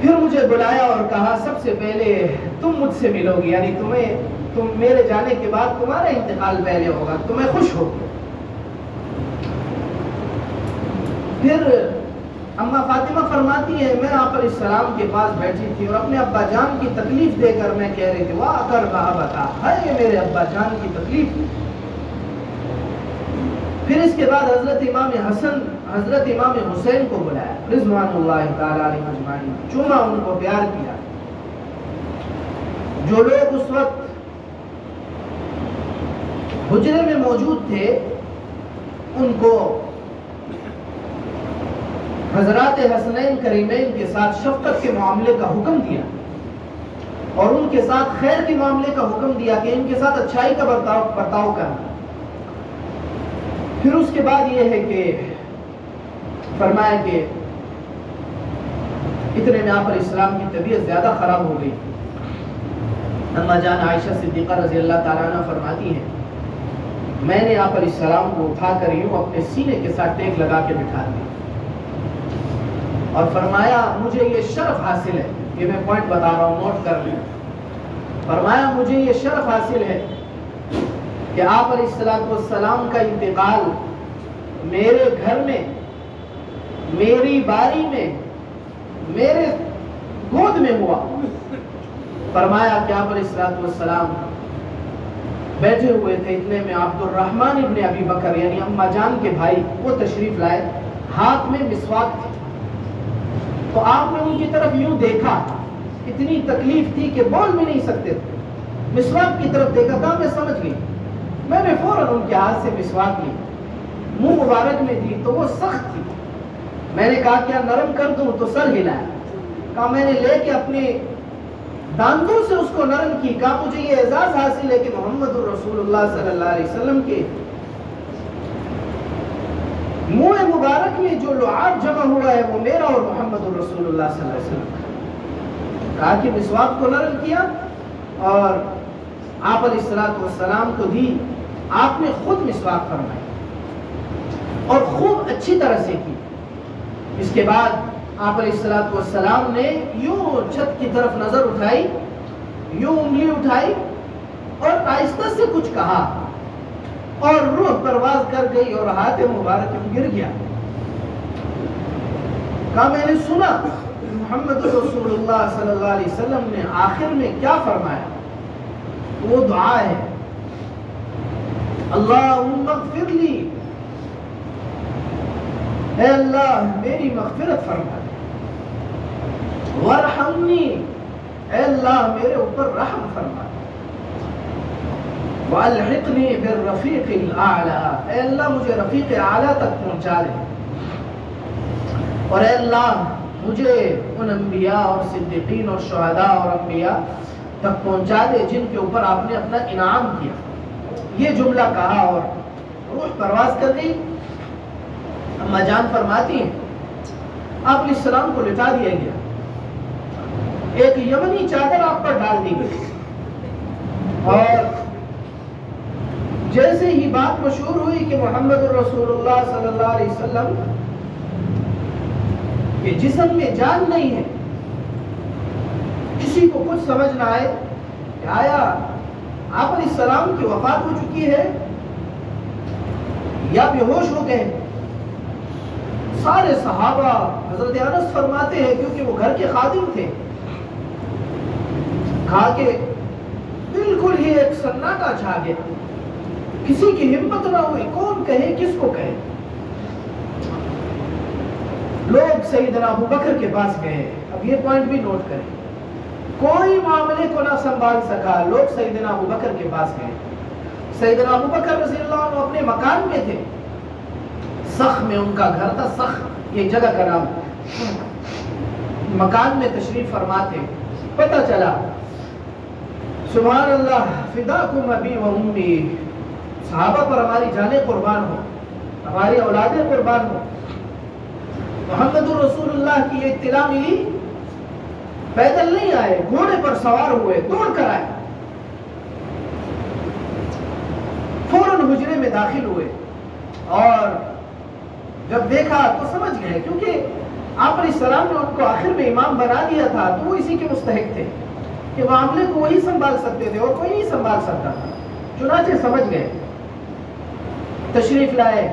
پھر مجھے بلایا اور کہا سب سے پہلے تم مجھ سے ملو گی، یعنی تم میرے جانے کے بعد تمہارا انتقال پہلے ہوگا تو میں خوش ہو گیا. پھر اما فاطمہ فرماتی ہے میں آپ علیہ السلام کے پاس بیٹھی تھی اور اپنے ابا جان کی تکلیف دے کر میں کہہ رہی تھی واہ کر کہا بتا ہے میرے ابا جان کی تکلیف. پھر اس کے بعد حضرت امام حسن حضرت امام حسین کو بلایا رضوان اللہ تعالی علیہ اجمعین، چوما ان کو پیار کیا. جو لوگ اس وقت حجرے میں موجود تھے ان کو حضرات حسنین کریمین کے ساتھ شفقت کے معاملے کا حکم دیا اور ان کے ساتھ خیر کے معاملے کا حکم دیا کہ ان کے ساتھ اچھائی کا برتاؤ کرنا. پھر اس کے بعد یہ ہے کہ فرمایا کہ اتنے میں آپ علیہ السلام کی طبیعت زیادہ خراب ہو گئی. اما جان عائشہ صدیقہ رضی اللہ تعالیٰ عنہ فرماتی ہیں میں نے آپ علیہ السلام کو اٹھا کر یوں اپنے سینے کے ساتھ ٹیک لگا کے بٹھا دیا اور فرمایا مجھے یہ شرف حاصل ہے، یہ میں پوائنٹ بتا رہا ہوں نوٹ کر لیں. فرمایا مجھے یہ شرف حاصل ہے کہ آپ علیہ السلام کا انتقال میرے گھر میں میری باری میں میرے گود میں ہوا. فرمایا کہ آپ علیہ السلام بیٹھے ہوئے تھے، اتنے میں عبد الرحمن ابن ابی بکر یعنی اما جان کے بھائی وہ تشریف لائے، ہاتھ میں مسواک تھی. تو آپ نے ان کی طرف یوں دیکھا، اتنی تکلیف تھی کہ بول بھی نہیں سکتے تھے. مسواک کی طرف دیکھا تھا میں سمجھ گئی. میں نے فوراً ان کے ہاتھ سے مسواک لی، منہ مبارک میں دی تو وہ سخت تھی. میں نے کہا کیا نرم کر دوں تو سر ہلایا. کہا میں نے لے کے اپنے دانتوں سے اس کو نرم کی. کہا مجھے یہ اعزاز حاصل ہے کہ محمد رسول اللہ صلی اللہ علیہ وسلم کے منہ مبارک میں جو لعاب جمع ہوا ہے وہ میرا اور محمد رسول اللہ صلی اللہ علیہ وسلم کا. کہا کہ مسواک کو نرم کیا اور آپ علیہ السلام کو دی. آپ نے خود مسواک فرمائی اور خوب اچھی طرح سے کی. اس کے بعد آپ علیہ السلام نے یوں چھت کی طرف نظر اٹھائی، یوں انگلی اٹھائی اور آہستہ سے کچھ کہا اور روح پرواز کر گئی اور ہاتھ مبارک گر گیا. کہا میں نے سنا محمد رسول اللہ صلی اللہ علیہ وسلم نے آخر میں کیا فرمایا. وہ دعا ہے اللہم اغفر لی، اے اللہ میری مغفرت فرما دے. وارحمنی، اے اللہ میرے اوپر رحم فرما دے. والحقنی بالرفیق الاعلی، اے اللہ مجھے رفیق اعلی تک پہنچا دے. اور اے اللہ مجھے ان انبیاء اور صدیقین اور شہداء اور انبیاء تک پہنچا دے جن کے اوپر آپ نے اپنا انعام کیا. یہ جملہ کہا اور روح پرواز کر گئی. اما جان فرماتی ہیں آپ علیہ السلام کو لٹا دیا گیا، ایک یمنی چادر آپ پر ڈال دی گئی اور جیسے ہی بات مشہور ہوئی کہ محمد رسول اللہ صلی اللہ علیہ وسلم کے جسم میں جان نہیں ہے، کسی کو کچھ سمجھ نہ آئے کہ آیا آپ علیہ السلام کی وفات ہو چکی ہے یا بے ہوش ہو گئے. سارے صحابہ حضرت انس فرماتے ہیں کیونکہ وہ گھر کے خادم تھے، کہا کہ بالکل ہی ایک سناٹا چھا گیا، کسی کی ہمت نہ ہوئی کون کہے کس کو کہے. لوگ سیدنا ابو بکر کے پاس گئے. اب یہ پوائنٹ بھی نوٹ کریں، کوئی معاملے کو نہ سنبھال سکا، لوگ سیدنا ابو بکر کے پاس گئے. سیدنا ابو بکر رضی اللہ عنہ اپنے مکان میں تھے، سخ میں ان کا گھر تھا. سخ یہ جگہ کا نام. مکان میں تشریف فرما تھے. پتہ چلا سبحان اللہ فداکم ابی و امی، صحابہ پر ہماری جانیں قربان ہو، ہماری اولادیں قربان ہو. محمد رسول اللہ کی یہ اطلاع ملی، پیدل نہیں آئے، گھوڑے پر سوار ہوئے، دوڑ کر آئے، فوراً حجرے میں داخل ہوئے، اور جب دیکھا تو سمجھ گئے، کیونکہ آپ علیہ السلام نے ان کو آخر میں امام بنا دیا تھا تو وہ اسی کے مستحق تھے کہ معاملے کو وہی سنبھال سکتے تھے اور کوئی نہیں سنبھال سکتا تھا۔ چنانچہ سمجھ گئے، تشریف لائے،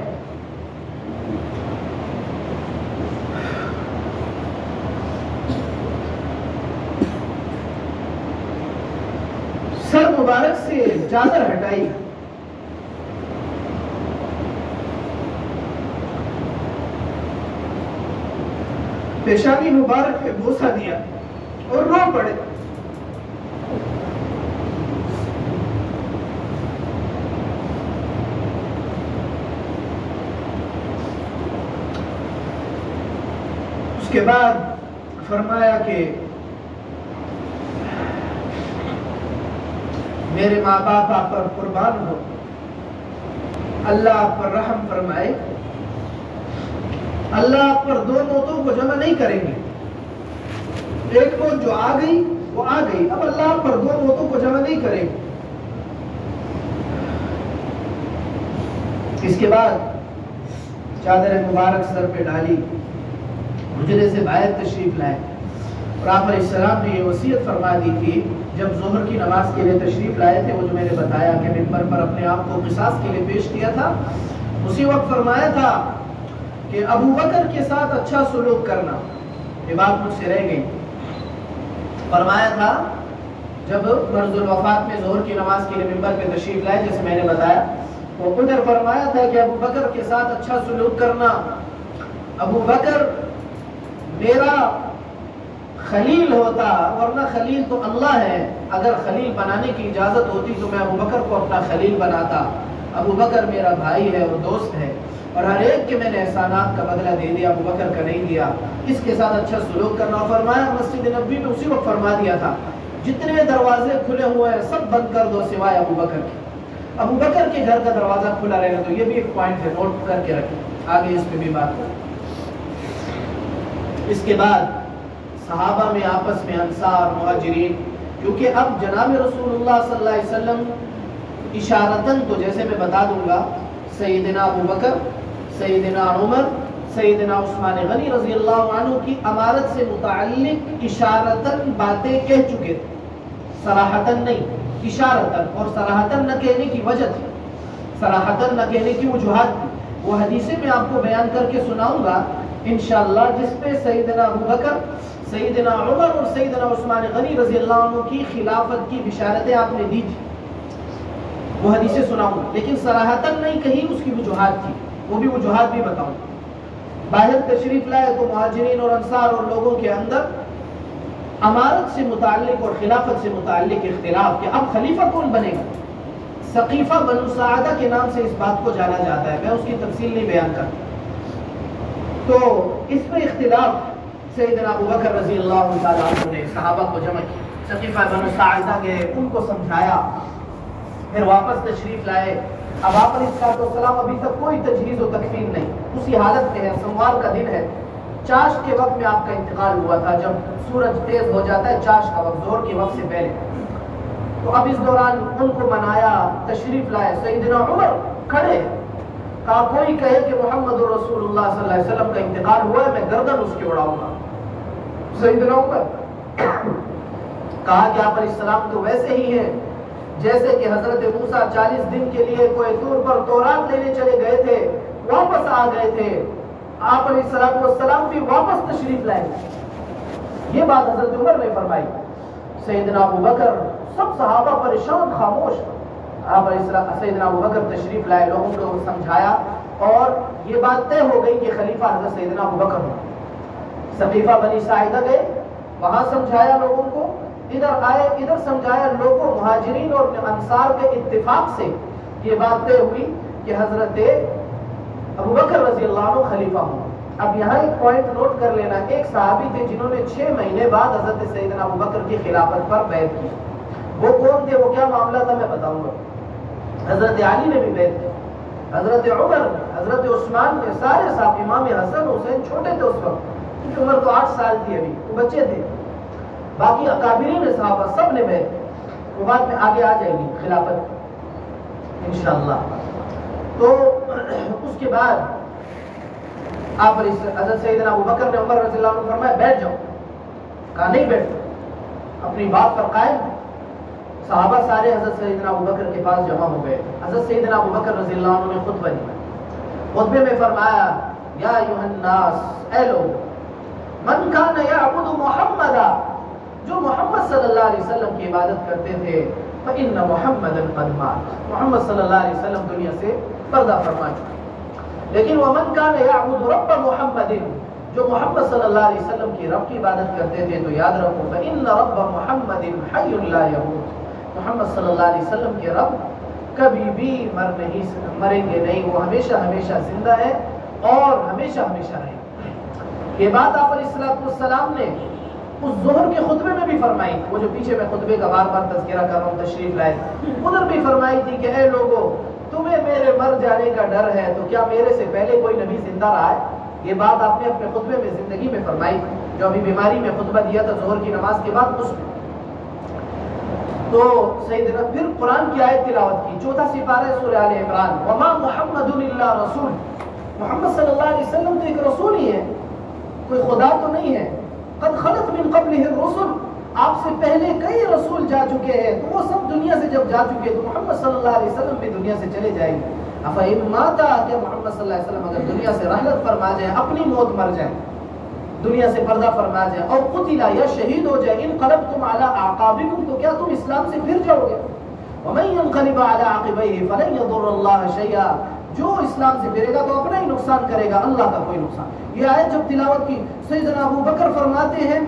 سر مبارک سے چادر ہٹائی، پیشانی مبارک پہ بوسہ دیا اور رو پڑے۔ اس کے بعد فرمایا کہ میرے ماں باپ آپ پر قربان ہو، اللہ آپ پر رحم فرمائے، اللہ آپ پر دو موتوں کو جمع نہیں کریں گے، ایک موت جو آ گئی وہ آ گئی، اب اللہ آپ پر دو موتوں کو جمع نہیں کریں گے۔ اس کے بعد چادر مبارک سر پہ ڈالی، حجرے سے باہر تشریف لائے، اور آپ علیہ السلام نے یہ وصیت فرما دی تھی جب ظہر کی نماز کے لیے تشریف لائے تھے، وہ جو میں نے بتایا کہ منبر پر اپنے آپ کو قصاص کے لیے پیش کیا تھا، اسی وقت فرمایا تھا کہ ابو بکر کے ساتھ اچھا سلوک کرنا، یہ بات مجھ سے رہ گئی۔ فرمایا تھا جب مرض الوفات میں ظہر کی نماز کے لیے منبر پہ تشریف لائے، جیسے میں نے بتایا، تو ادھر فرمایا تھا کہ ابو بکر کے ساتھ اچھا سلوک کرنا، ابو بکر میرا خلیل ہوتا، ورنہ خلیل تو اللہ ہے، اگر خلیل بنانے کی اجازت ہوتی تو میں ابو بکر کو اپنا خلیل بناتا، ابو بکر میرا بھائی ہے اور دوست ہے، اور ہر ایک کے میں نے احسانات کا بدلہ دے دیا، ابو بکر کا نہیں دیا، اس کے ساتھ اچھا سلوک کرنا۔ فرمایا مسجد نبوی میں اسی وقت فرما دیا تھا جتنے دروازے کھلے ہوئے ہیں سب بند کر دو سوائے ابو بکر کے، ابو بکر کے گھر کا دروازہ کھلا رہے گا۔ تو یہ بھی ایک پوائنٹ ہے، نوٹ کر کے رکھیں، آگے اس پہ بھی بات کریں۔ اس کے بعد صحابہ میں آپس میں انصار مہاجرین، کیونکہ اب جناب رسول اللہ صلی اللہ علیہ وسلم اشارتاً تو جیسے میں بتا دوں گا، سیدنا ابو بکر، سیدنا عمر، سیدنا عثمان غنی رضی اللہ عنہ کی امارت سے متعلق اشارتاً باتیں کہہ چکے تھے، صراحتاً نہیں، اشارتاً، اور صراحتاً نہ کہنے کی وجہ تھی، صراحتاً نہ کہنے کی وجوہات تھی، وہ حدیثیں میں آپ کو بیان کر کے سناؤں گا انشاءاللہ، جس پہ سیدنا ابو بکر، سیدنا عمر اور سیدنا عثمان غنی رضی اللہ عنہ کی خلافت کی بشارتیں آپ نے دی تھی، وہ حدیثیں سناؤں گا، لیکن صراحتاً نہیں کہی، اس کی وجوہات تھی، وہ بھی وجوہات بھی بتاؤں۔ باہر تشریف لائے تو مہاجرین اور انصار اور لوگوں کے اندر امارت سے متعلق اور خلافت سے متعلق اختلاف کہ اب خلیفہ کون بنے گا۔ ثقیفہ بنو ساعدہ کے نام سے اس بات کو جانا جاتا ہے، میں اس کی تفصیل نہیں بیان کرتا۔ تو اس میں اختلاف، سیدنا ابو بکر رضی اللہ تعالیٰ عنہ نے صحابہ کو جمع کیا، ثقیفہ بنو ساعدہ گئے، ان کو سمجھایا، پھر واپس تشریف لائے۔ اب آپ علیہ السلام ابھی تک کوئی تجہیز و تکفین نہیں، اسی حالت میں ہے، سوموار کا دن ہے، چاشت کے وقت میں آپ کا انتقال ہوا تھا، جب سورج تیز ہو جاتا ہے چاشت کا وقت، ظہر کے وقت سے پہلے۔ تو اب اس دوران ان کو منایا، تشریف لائے، سیدنا عمر کھڑے، کہا کوئی کہے کہ محمد رسول اللہ صلی اللہ علیہ وسلم کا انتقال ہوا ہے، میں گردن اس کی اڑاؤں گا۔ سیدنا عمر کہا کہ آپ علیہ السلام تو ویسے ہی ہیں جیسے کہ حضرت موسیٰ 40 دن کے لیے کوہ طور پر تورات لینے چلے گئے تھے، واپس آ گئے تھے، آپ علیہ السلام بھی واپس تشریف لائے۔ یہ بات حضرت عمر نے فرمائی۔ سیدنا ابو بکر، سب صحابہ پریشان، خاموش۔ آپ علیہ السلام، سیدنا ابو بکر تشریف لائے، لوگوں کو سمجھایا، اور یہ بات طے ہو گئی کہ خلیفہ حضرت سیدنا ابو بکر ہو۔ ثقیفہ بنی ساعدہ گئے، وہاں سمجھایا لوگوں کو، ادھر آئے، ادھر سمجھایا لوگوں، مہاجرین اور انصار کے اتفاق سے یہ بات طے ہوئی کہ حضرت ابو بکر رضی اللہ عنہ خلیفہ ہوں۔ اب یہاں ایک پوائنٹ نوٹ کر لینا، ایک صحابی تھے جنہوں نے 6 مہینے بعد حضرت سیدنا ابو بکر کی خلافت پر بیعت کی، وہ کون تھے، وہ کیا معاملہ تھا، میں بتاؤں گا۔ حضرت علی نے بھی بیعت کی، حضرت عمر نے، حضرت عثمان نے، سارے صاحب، امام حسن حسین چھوٹے تھے اس وقت، کیونکہ عمر تو 8 سال تھی، ابھی وہ بچے تھے. باقی اکابرین صحابہ سب نے بیعت، وہ بات میں آگے آ جائے گی خلافت انشاءاللہ. تو اس کے بعد آپ حضرت سیدنا ابوبکر نے عمر رضی اللہ عنہ فرمایا بیٹھ جاؤ. کہا نہیں بیٹھتا، اپنی بات پر قائم. صحابہ سارے حضرت سیدنا ابوبکر کے پاس جمع ہو گئے. حضرت سیدنا ابوبکر رضی اللہ عنہ نے خطبہ دیا. خطبے میں فرمایا یا ایھا الناس، اے لوگ، من کان یعبد محمدا، جو محمد صلی اللہ علیہ وسلم کی عبادت کرتے تھے، فإن محمدا قد مات، محمد صلی اللہ علیہ وسلم دنیا سے پردہ فرما چکے. لیکن ومن کان یعبد رب محمد، جو محمد صلی اللہ علیہ وسلم کی رب کی عبادت کرتے تھے، تو یاد رکھو فإن رب محمد حی لا یموت، محمد صلی اللہ علیہ وسلم کے رب کبھی بھی مریں گے نہیں، وہ ہمیشہ ہمیشہ زندہ ہے اور ہمیشہ ہمیشہ رہیں گے. یہ بات آپ علیہ السلام نے اس ظہر کے خطبے میں بھی فرمائی تھی. وہ جو پیچھے میں خطبے کا بار بار تذکرہ کر رہا ہوں، تشریف لائے، ادھر بھی فرمائی تھی کہ اے لوگو، تمہیں میرے مر جانے کا ڈر ہے تو کیا میرے سے پہلے کوئی نبی زندہ رہا ہے؟ یہ بات آپ نے اپنے خطبے میں زندگی میں فرمائی تھی، جو ابھی بیماری میں خطبہ دیا تھا ظہر کی نماز کے بعد. اس میں تو سیدنا پھر قرآن کی آیت تلاوت کی، 14 سپارہ سورہ آل عمران، وما محمد الا رسول، محمد صلی اللہ علیہ وسلم تو ایک رسول ہی ہے، کوئی خدا تو نہیں ہے. قد خلت من قبلہ الرسل، آپ سے پہلے کئی رسول جا چکے ہیں، تو وہ سب دنیا سے جب جا چکے تو محمد صلی اللہ علیہ وسلم بھی دنیا سے چلے جائیں گے. افإن ماتا، کہ محمد صلی اللہ علیہ وسلم اگر دنیا سے رحلت فرما جائیں، اپنی موت مر جائیں، دنیا سے پردہ فرما جائیں، اور قتلا، یا شہید ہو جائے، انقلبتم علی اعقابکم، تو کیا تم اسلام سے پھر جاؤ گے؟ ومن ينقلب على عقبيه فلن يضر الله شيئا، جو اسلام سے پھرے گا تو اپنا ہی نقصان کرے گا، اللہ کا کوئی نقصان. یہ آیت جب تلاوت کی، سیدنا ابو بکر فرماتے ہیں،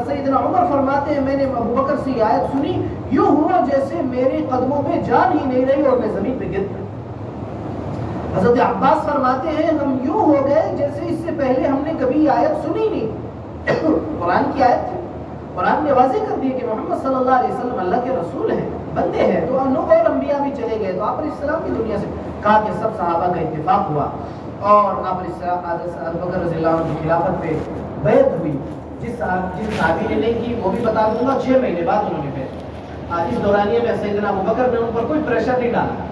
سیدنا عمر فرماتے ہیں، میں نے ابو بکر سے یہ آیت سنی، یوں ہوا جیسے میرے قدموں میں جان ہی نہیں رہی اور میں زمین پہ گر گیا. حضرت عباس فرماتے ہیں ہم یوں ہو گئے جیسے اس سے پہلے ہم نے کبھی آیت سنی نہیں. قرآن کی آیت تھی، قرآن نے واضح کر دیا کہ محمد صلی اللہ علیہ وسلم اللہ کے رسول ہیں، بندے ہیں. تو نوح اور انبیاء بھی چلے گئے تو آپ علیہ السلام کی دنیا سے کہا کہ سب صحابہ کا اتفاق ہوا اور آپ علیہ السلام ابو بکر رضی اللہ عنہ کی خلافت پہ بیعت ہوئی. جس صحابی نے نہیں کی وہ بھی بتا دوں گا، 6 مہینے بعد انہوں نے بیعت. اس دورانیے میں سیدنا ابو بکر نے ان پر کوئی پریشر نہیں ڈالا،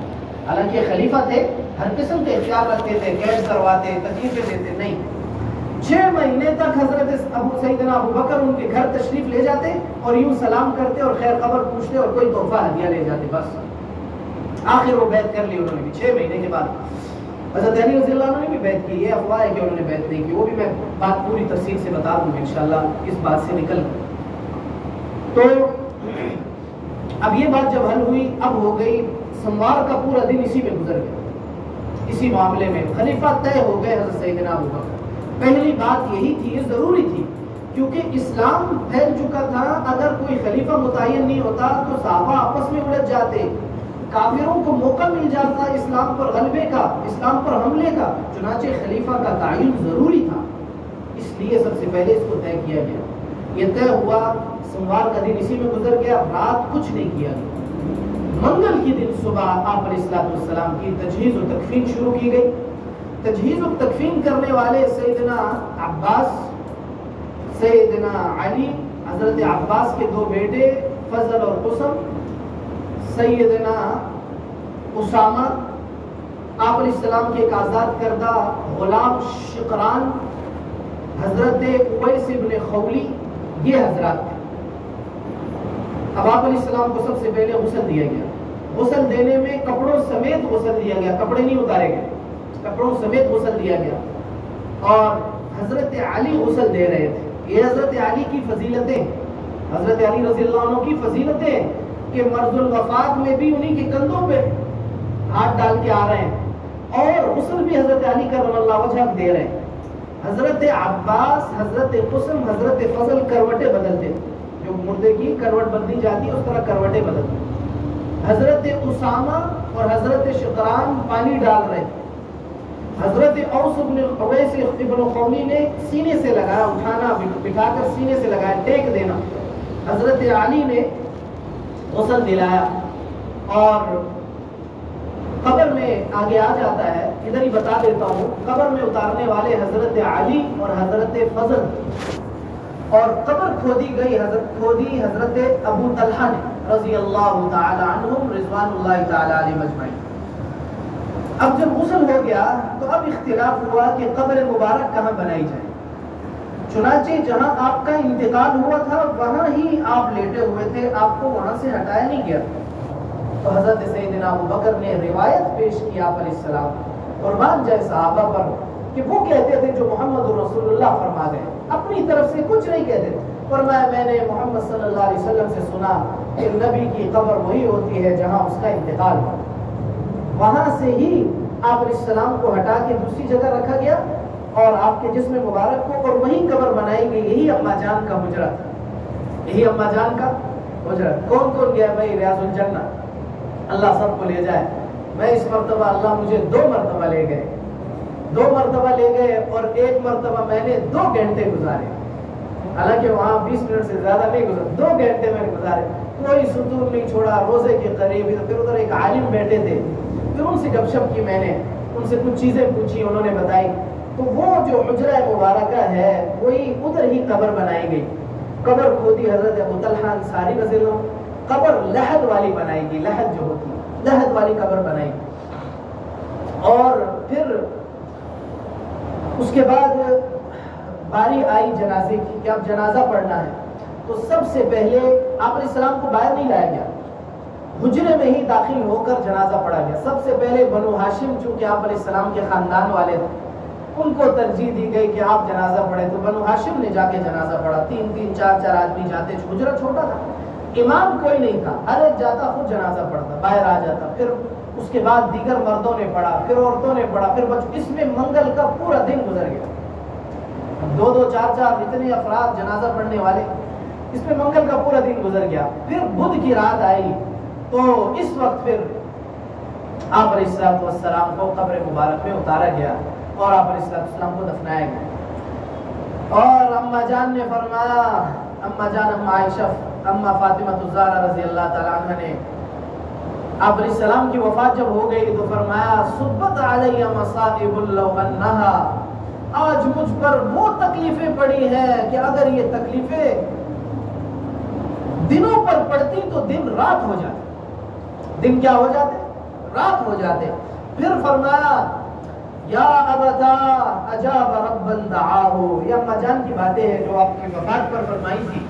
حالانکہ خلیفہ تھے، ہر قسم کے اختیار رکھتے تھے، قید کرواتے، تکلیفیں دیتے، نہیں. 6 مہینے تک حضرت سیدنا ابو بکر ان کے گھر تشریف لے جاتے اور یوں سلام کرتے اور خیر خبر پوچھتے اور کوئی تحفہ ہدیہ لے جاتے. بس آخر وہ بیعت کر لی انہوں نے بھی 6 مہینے کے بعد. حضرت علی رضی اللہ عنہ نے بھی بیعت کی. یہ افواہ ہے کہ انہوں نے بیعت نہیں کی، وہ بھی میں بات پوری تفصیل سے بتا دوں گا انشاءاللہ اس بات سے نکل. تو اب یہ بات جب حل ہوئی، اب ہو گئی سموار کا پورا دن اسی میں گزر گیا، اسی معاملے میں خلیفہ طے ہو گئے حضرت سیدنا ابو بکر. پہلی بات یہی تھی، یہ ضروری تھی، کیونکہ اسلام پھیل چکا تھا. اگر کوئی خلیفہ متعین نہیں ہوتا تو صحابہ آپس میں الجھ جاتے، کافروں کو موقع مل جاتا اسلام پر غلبے کا، اسلام پر حملے کا. چنانچہ خلیفہ کا تعین ضروری تھا، اس لیے سب سے پہلے اس کو طے کیا گیا. یہ طے ہوا، سوموار کا دن اسی میں گزر گیا، رات کچھ نہیں کیا گیا. منگل کے دن صبح آپ علیہ السلام کی تجہیز و تکفین شروع کی گئی. تجہیز و تکفین کرنے والے سیدنا عباس، سیدنا علی، حضرت عباس کے 2 بیٹے فضل اور قسم، سیدنا اسامہ، آپ علیہ السلام کے ایک آزاد کردہ غلام شقران، حضرت اویس ابن خولی، یہ حضرات تھے. اب آپ علیہ السلام کو سب سے پہلے غسل دیا گیا. غسل دینے میں کپڑوں سمیت غسل دیا گیا، کپڑے نہیں اتارے گئے، کپڑوں سمیت غسل دیا گیا. اور حضرت علی غسل دے رہے تھے. یہ حضرت علی کی فضیلتیں، حضرت علی رضی اللہ عنہ کی فضیلتیں کہ مرض الوفات میں بھی انہی کے کندھوں پہ ہاتھ ڈال کے آ رہے ہیں اور غسل بھی حضرت علی کرم اللہ وجہہ دے رہے ہیں. حضرت عباس، حضرت قسم، حضرت فضل کروٹیں بدلتے، جو مردے کی کروٹ بدلی جاتی ہے اس طرح کروٹیں بدلتے. حضرت اسامہ اور حضرت شقران پانی ڈال رہے. حضرت اوس ابن اویس ابن خولی نے سینے سے لگایا، اٹھانا، بٹھا کر سینے سے لگایا، ٹیک دینا. حضرت علی نے غسل دلایا اور قبر میں آگے آ جاتا ہے، ادھر ہی بتا دیتا ہوں، قبر میں اتارنے والے حضرت علی اور حضرت فضل، اور قبر کھودی گئی حضرت ابو طلحہ نے رضی اللہ تعالی عنہم رضوان اللہ تعالی علیہ مجمعین۔ اب جب غسل ہو گیا تو اب اختلاف ہوا کہ قبر مبارک کہاں بنائی جائے۔ چنانچہ جہاں آپ کا انتقال ہوا تھا وہاں ہی آپ لیٹے ہوئے تھے، آپ کو وہاں سے ہٹایا نہیں گیا۔ تو حضرت سیدنا ابو بکر نے روایت پیش کی آپ علیہ السلام، قربان جائے صحابہ پر، کہ وہ کہتے تھے جو محمد رسول اللہ فرما دیں، اپنی طرف سے کچھ نہیں کہتے تھے۔ فرمایا میں نے محمد صلی اللہ علیہ وسلم سے سنا کہ نبی کی قبر وہی ہوتی ہے جہاں اس کا انتقال ہوا، وہاں سے ہی آپ علیہ السلام کو ہٹا کے دوسری جگہ رکھا گیا اور آپ کے جسم مبارک کو، اور وہی قبر بنائی گئی۔ یہی اما جان کا حجرہ تھا، یہی اما جان کا حجرہ۔ کون کون گیا بھائی ریاض الجنہ؟ اللہ سب کو لے جائے۔ میں اس مرتبہ اللہ مجھے 2 مرتبہ لے گئے، 2 مرتبہ لے گئے، اور ایک مرتبہ میں نے 2 گھنٹے گزارے، حالانکہ وہاں 20 منٹ سے زیادہ نہیں گزارے، 2 گھنٹے میں نے گزارے، کوئی ستون نہیں چھوڑا، روزے کے قریب۔ پھر ادھر ایک عالم بیٹھے تھے، پھر ان سے گپ شپ کی، میں نے ان سے کچھ چیزیں پوچھی، انہوں نے بتائی۔ تو وہ جو حجرہ مبارکہ ہے وہی ادھر ہی قبر بنائی گئی۔ قبر کھودی حضرت ابو طلحہ انصاری رضی اللہ عنہ، قبر لحد والی بنائی گئی، لحد جو ہوتی ہے لحد والی قبر بنائی گئی۔ اور پھر اس کے بعد باری آئی جنازے کی کہ اب جنازہ پڑھنا ہے، تو سب سے پہلے آپ علیہ السلام کو باہر نہیں لایا گیا، حجرے میں ہی داخل ہو کر جنازہ پڑھا گیا۔ سب سے پہلے بنو ہاشم، چونکہ آپ علیہ السلام کے خاندان والے تھے، ان کو ترجیح دی گئی کہ آپ جنازہ پڑھیں، تو بنو ہاشم نے جا کے جنازہ پڑھا۔ 3 4 آدمی جاتے، حجرہ چھوٹا تھا، امام کوئی نہیں تھا، ہر ایک جاتا خود جنازہ پڑھتا، باہر آ جاتا، پھر اس کے بعد دیگر مردوں نے پڑھا، پھر عورتوں نے پڑھا، پھر اس میں منگل کا پورا دن گزر گیا۔ 2 4 اتنے افراد جنازہ پڑھنے والے، اس میں منگل کا پورا دن گزر گیا۔ پھر بدھ کی رات آئی، تو اس وقت پھر آپ علیہ السلام کو قبر مبارک میں اتارا گیا اور آپ علیہ السلام کو دفنایا گیا۔ اور اما جان نے فرمایا، اما جان اما عائشہ اما فاطمہ الزہرا رضی اللہ تعالی عنہ نے، آپ علیہ السلام کی وفات جب ہو گئی تو فرمایا صبت علی مصائب لو انہا، آج مجھ پر وہ تکلیفیں پڑی ہیں کہ اگر یہ تکلیفیں دنوں پر پڑتی تو دن رات ہو جاتے، دن کیا ہو جاتے؟ رات ہو جاتے۔ پھر فرمایا یا ابتا اجاب ربا دعاہ، یہ اما جان کی باتیں ہیں جو آپ کی وفات پر فرمائی تھی۔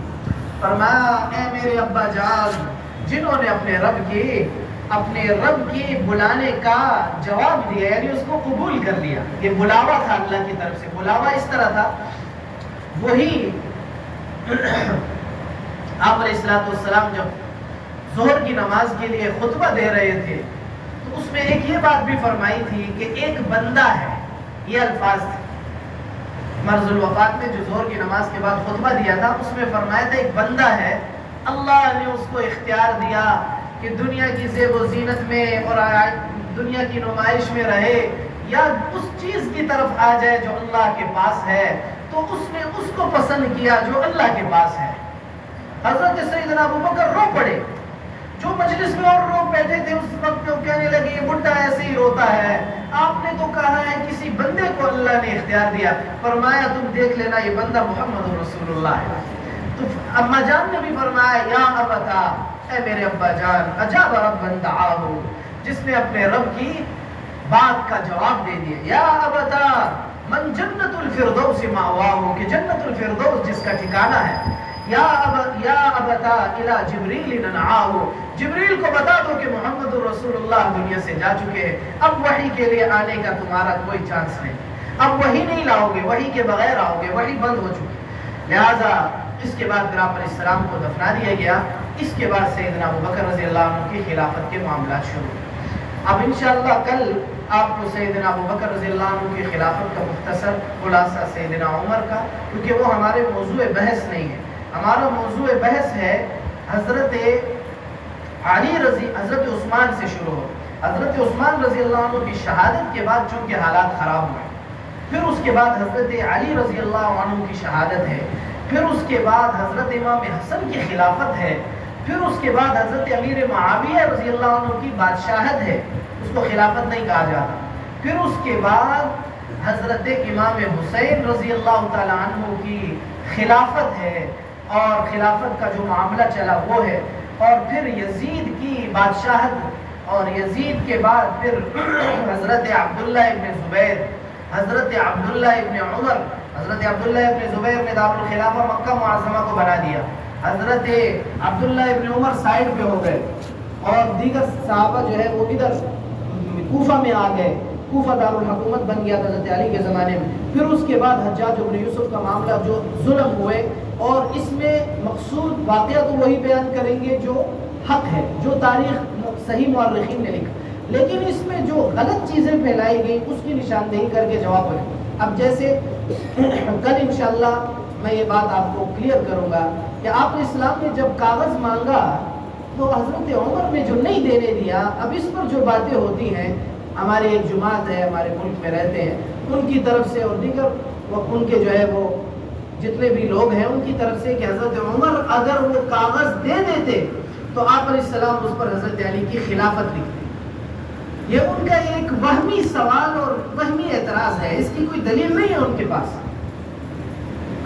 فرمایا اے میرے ابا جان، جنہوں نے اپنے رب کی بلانے کا جواب دیا، یعنی اس کو قبول کر لیا، یہ بلاوا تھا اللہ کی طرف سے، بلاوا اس طرح تھا، وہی آپ علیہ السلام جب ظہر کی نماز کے لیے خطبہ دے رہے تھے تو اس میں ایک یہ بات بھی فرمائی تھی کہ ایک بندہ ہے، یہ الفاظ تھے مرض الوفات میں جو ظہر کی نماز کے بعد خطبہ دیا تھا، اس میں فرمایا تھا ایک بندہ ہے، اللہ نے اس کو اختیار دیا کہ دنیا کی زیب و زینت میں اور دنیا کی نمائش میں رہے یا اس چیز کی طرف آ جائے جو اللہ کے پاس ہے، تو اس نے اس کو پسند کیا جو اللہ کے پاس ہے۔ حضرت سیدنا ابو بکر رو پڑے، جو مجلس میں اور لوگ بیٹھے تھے اس وقت کہنے لگے یہ بڈھا ایسے ہی روتا ہے، آپ نے تو کہا ہے کسی بندے کو اللہ نے اختیار دیا۔ فرمایا تم دیکھ لینا یہ بندہ محمد رسول اللہ ہے۔ تو اما جان نے بھی فرمایا یا ابتا، اے میرے ابا جان، اجاب ربا دعاہ، جس نے اپنے رب کی بات کا جواب دے دیا۔ یا ابتا من جنت الفردوس ماواہ، کہ جنت الفردوس جس کا ٹھکانہ ہے۔ یا ابتا الی جبریل ننعاہ، جبریل کو بتا دو کہ محمد رسول اللہ دنیا سے جا چکے ہیں، اب وحی کے لیے آنے کا تمہارا کوئی چانس نہیں، اب وحی نہیں لاؤ گے، وحی کے بغیر آؤ گے، وحی بند ہو چکی۔ لہذا اس کے بعد پھر آپ علیہ السلام کو دفنا دیا گیا۔ اس کے بعد سیدنا ابوبکر رضی اللہ عنہ کی خلافت کے معاملات شروع۔ اب انشاءاللہ کل آپ کو سیدنا ابوبکر رضی اللہ عنہ کی خلافت کا مختصر خلاصہ سیدنا عمر کا، کیونکہ وہ ہمارے موضوع بحث نہیں ہے، ہمارا موضوع بحث ہے حضرت عثمان سے شروع ہو۔ حضرت عثمان رضی اللہ عنہ کی شہادت کے بعد چونکہ حالات خراب ہوئے، پھر اس کے بعد حضرت علی رضی اللہ عنہ کی شہادت ہے، پھر اس کے بعد حضرت امام حسن کی خلافت ہے، پھر اس کے بعد حضرت امیر معاویہ رضی اللہ عنہ کی بادشاہت ہے، اس کو خلافت نہیں کہا جاتا. پھر اس کے بعد حضرت امام حسین رضی اللہ تعالیٰ عنہ کی خلافت ہے اور خلافت کا جو معاملہ چلا وہ ہے. اور پھر یزید کی بادشاہت اور یزید کے بعد پھر حضرت عبداللہ ابن زبیر، حضرت عبداللہ ابن عمر، حضرت عبداللہ ابن زبیر نے دارالخلافہ مکہ معظمہ کو بنا دیا. حضرت عبداللہ ابن عمر سائڈ پہ ہو گئے اور دیگر صحابہ جو ہے وہ ادھر کوفہ میں آ گئے. کوفہ دارالحکومت بن گیا تھا حضرت علی کے زمانے میں. پھر اس کے بعد حجاج بن یوسف کا معاملہ جو ظلم ہوئے، اور اس میں مقصود واقعہ تو وہی بیان کریں گے جو حق ہے، جو تاریخ صحیح مورخین نے لکھا، لیکن اس میں جو غلط چیزیں پھیلائی گئی اس کی نشاندہی کر کے جواب ہے. اب جیسے کل انشاءاللہ میں یہ بات آپ کو کلیئر کروں گا کہ آپ نے اسلام نے جب کاغذ مانگا تو حضرت عمر نے جو نہیں دینے دیا. اب اس پر جو باتیں ہوتی ہیں، ہمارے ایک جماعت ہے ہمارے ملک میں رہتے ہیں، ان کی طرف سے اور دیگر ان کے جو ہے وہ جتنے بھی لوگ ہیں ان کی طرف سے کہ حضرت عمر اگر وہ کاغذ دے دیتے تو آپ علیہ السلام اس پر حضرت علی کی خلافت لکھتے. یہ ان کا ایک وہمی سوال اور وہمی اعتراض ہے، اس کی کوئی دلیل نہیں ہے ان کے پاس.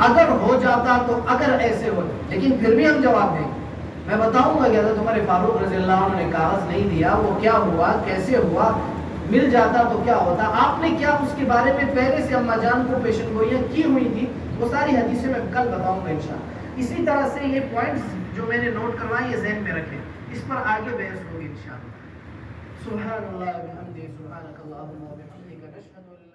اگر ہو جاتا تو اگر ایسے ہو، لیکن پھر بھی ہم جواب دیں گے. میں بتاؤں گا کہ حضرت عمر فاروق رضی اللہ عنہ نے کاغذ نہیں دیا، وہ کیا ہوا، کیسے ہوا، مل جاتا تو کیا ہوتا، آپ نے کیا اس کے بارے میں پہلے سے اما جان کو پیشن گوئیاں کی ہوئی تھی، وہ ساری حدیثیں میں کل بتاؤں گا انشاءاللہ. اسی طرح سے یہ پوائنٹس جو میں نے نوٹ کروائے یہ ذہن میں رکھیں، اس پر آگے بحث ہوگی انشاءاللہ. سبحان اللہ بحمدہ، سبحانک اللہم و بحمدک، نشہد ان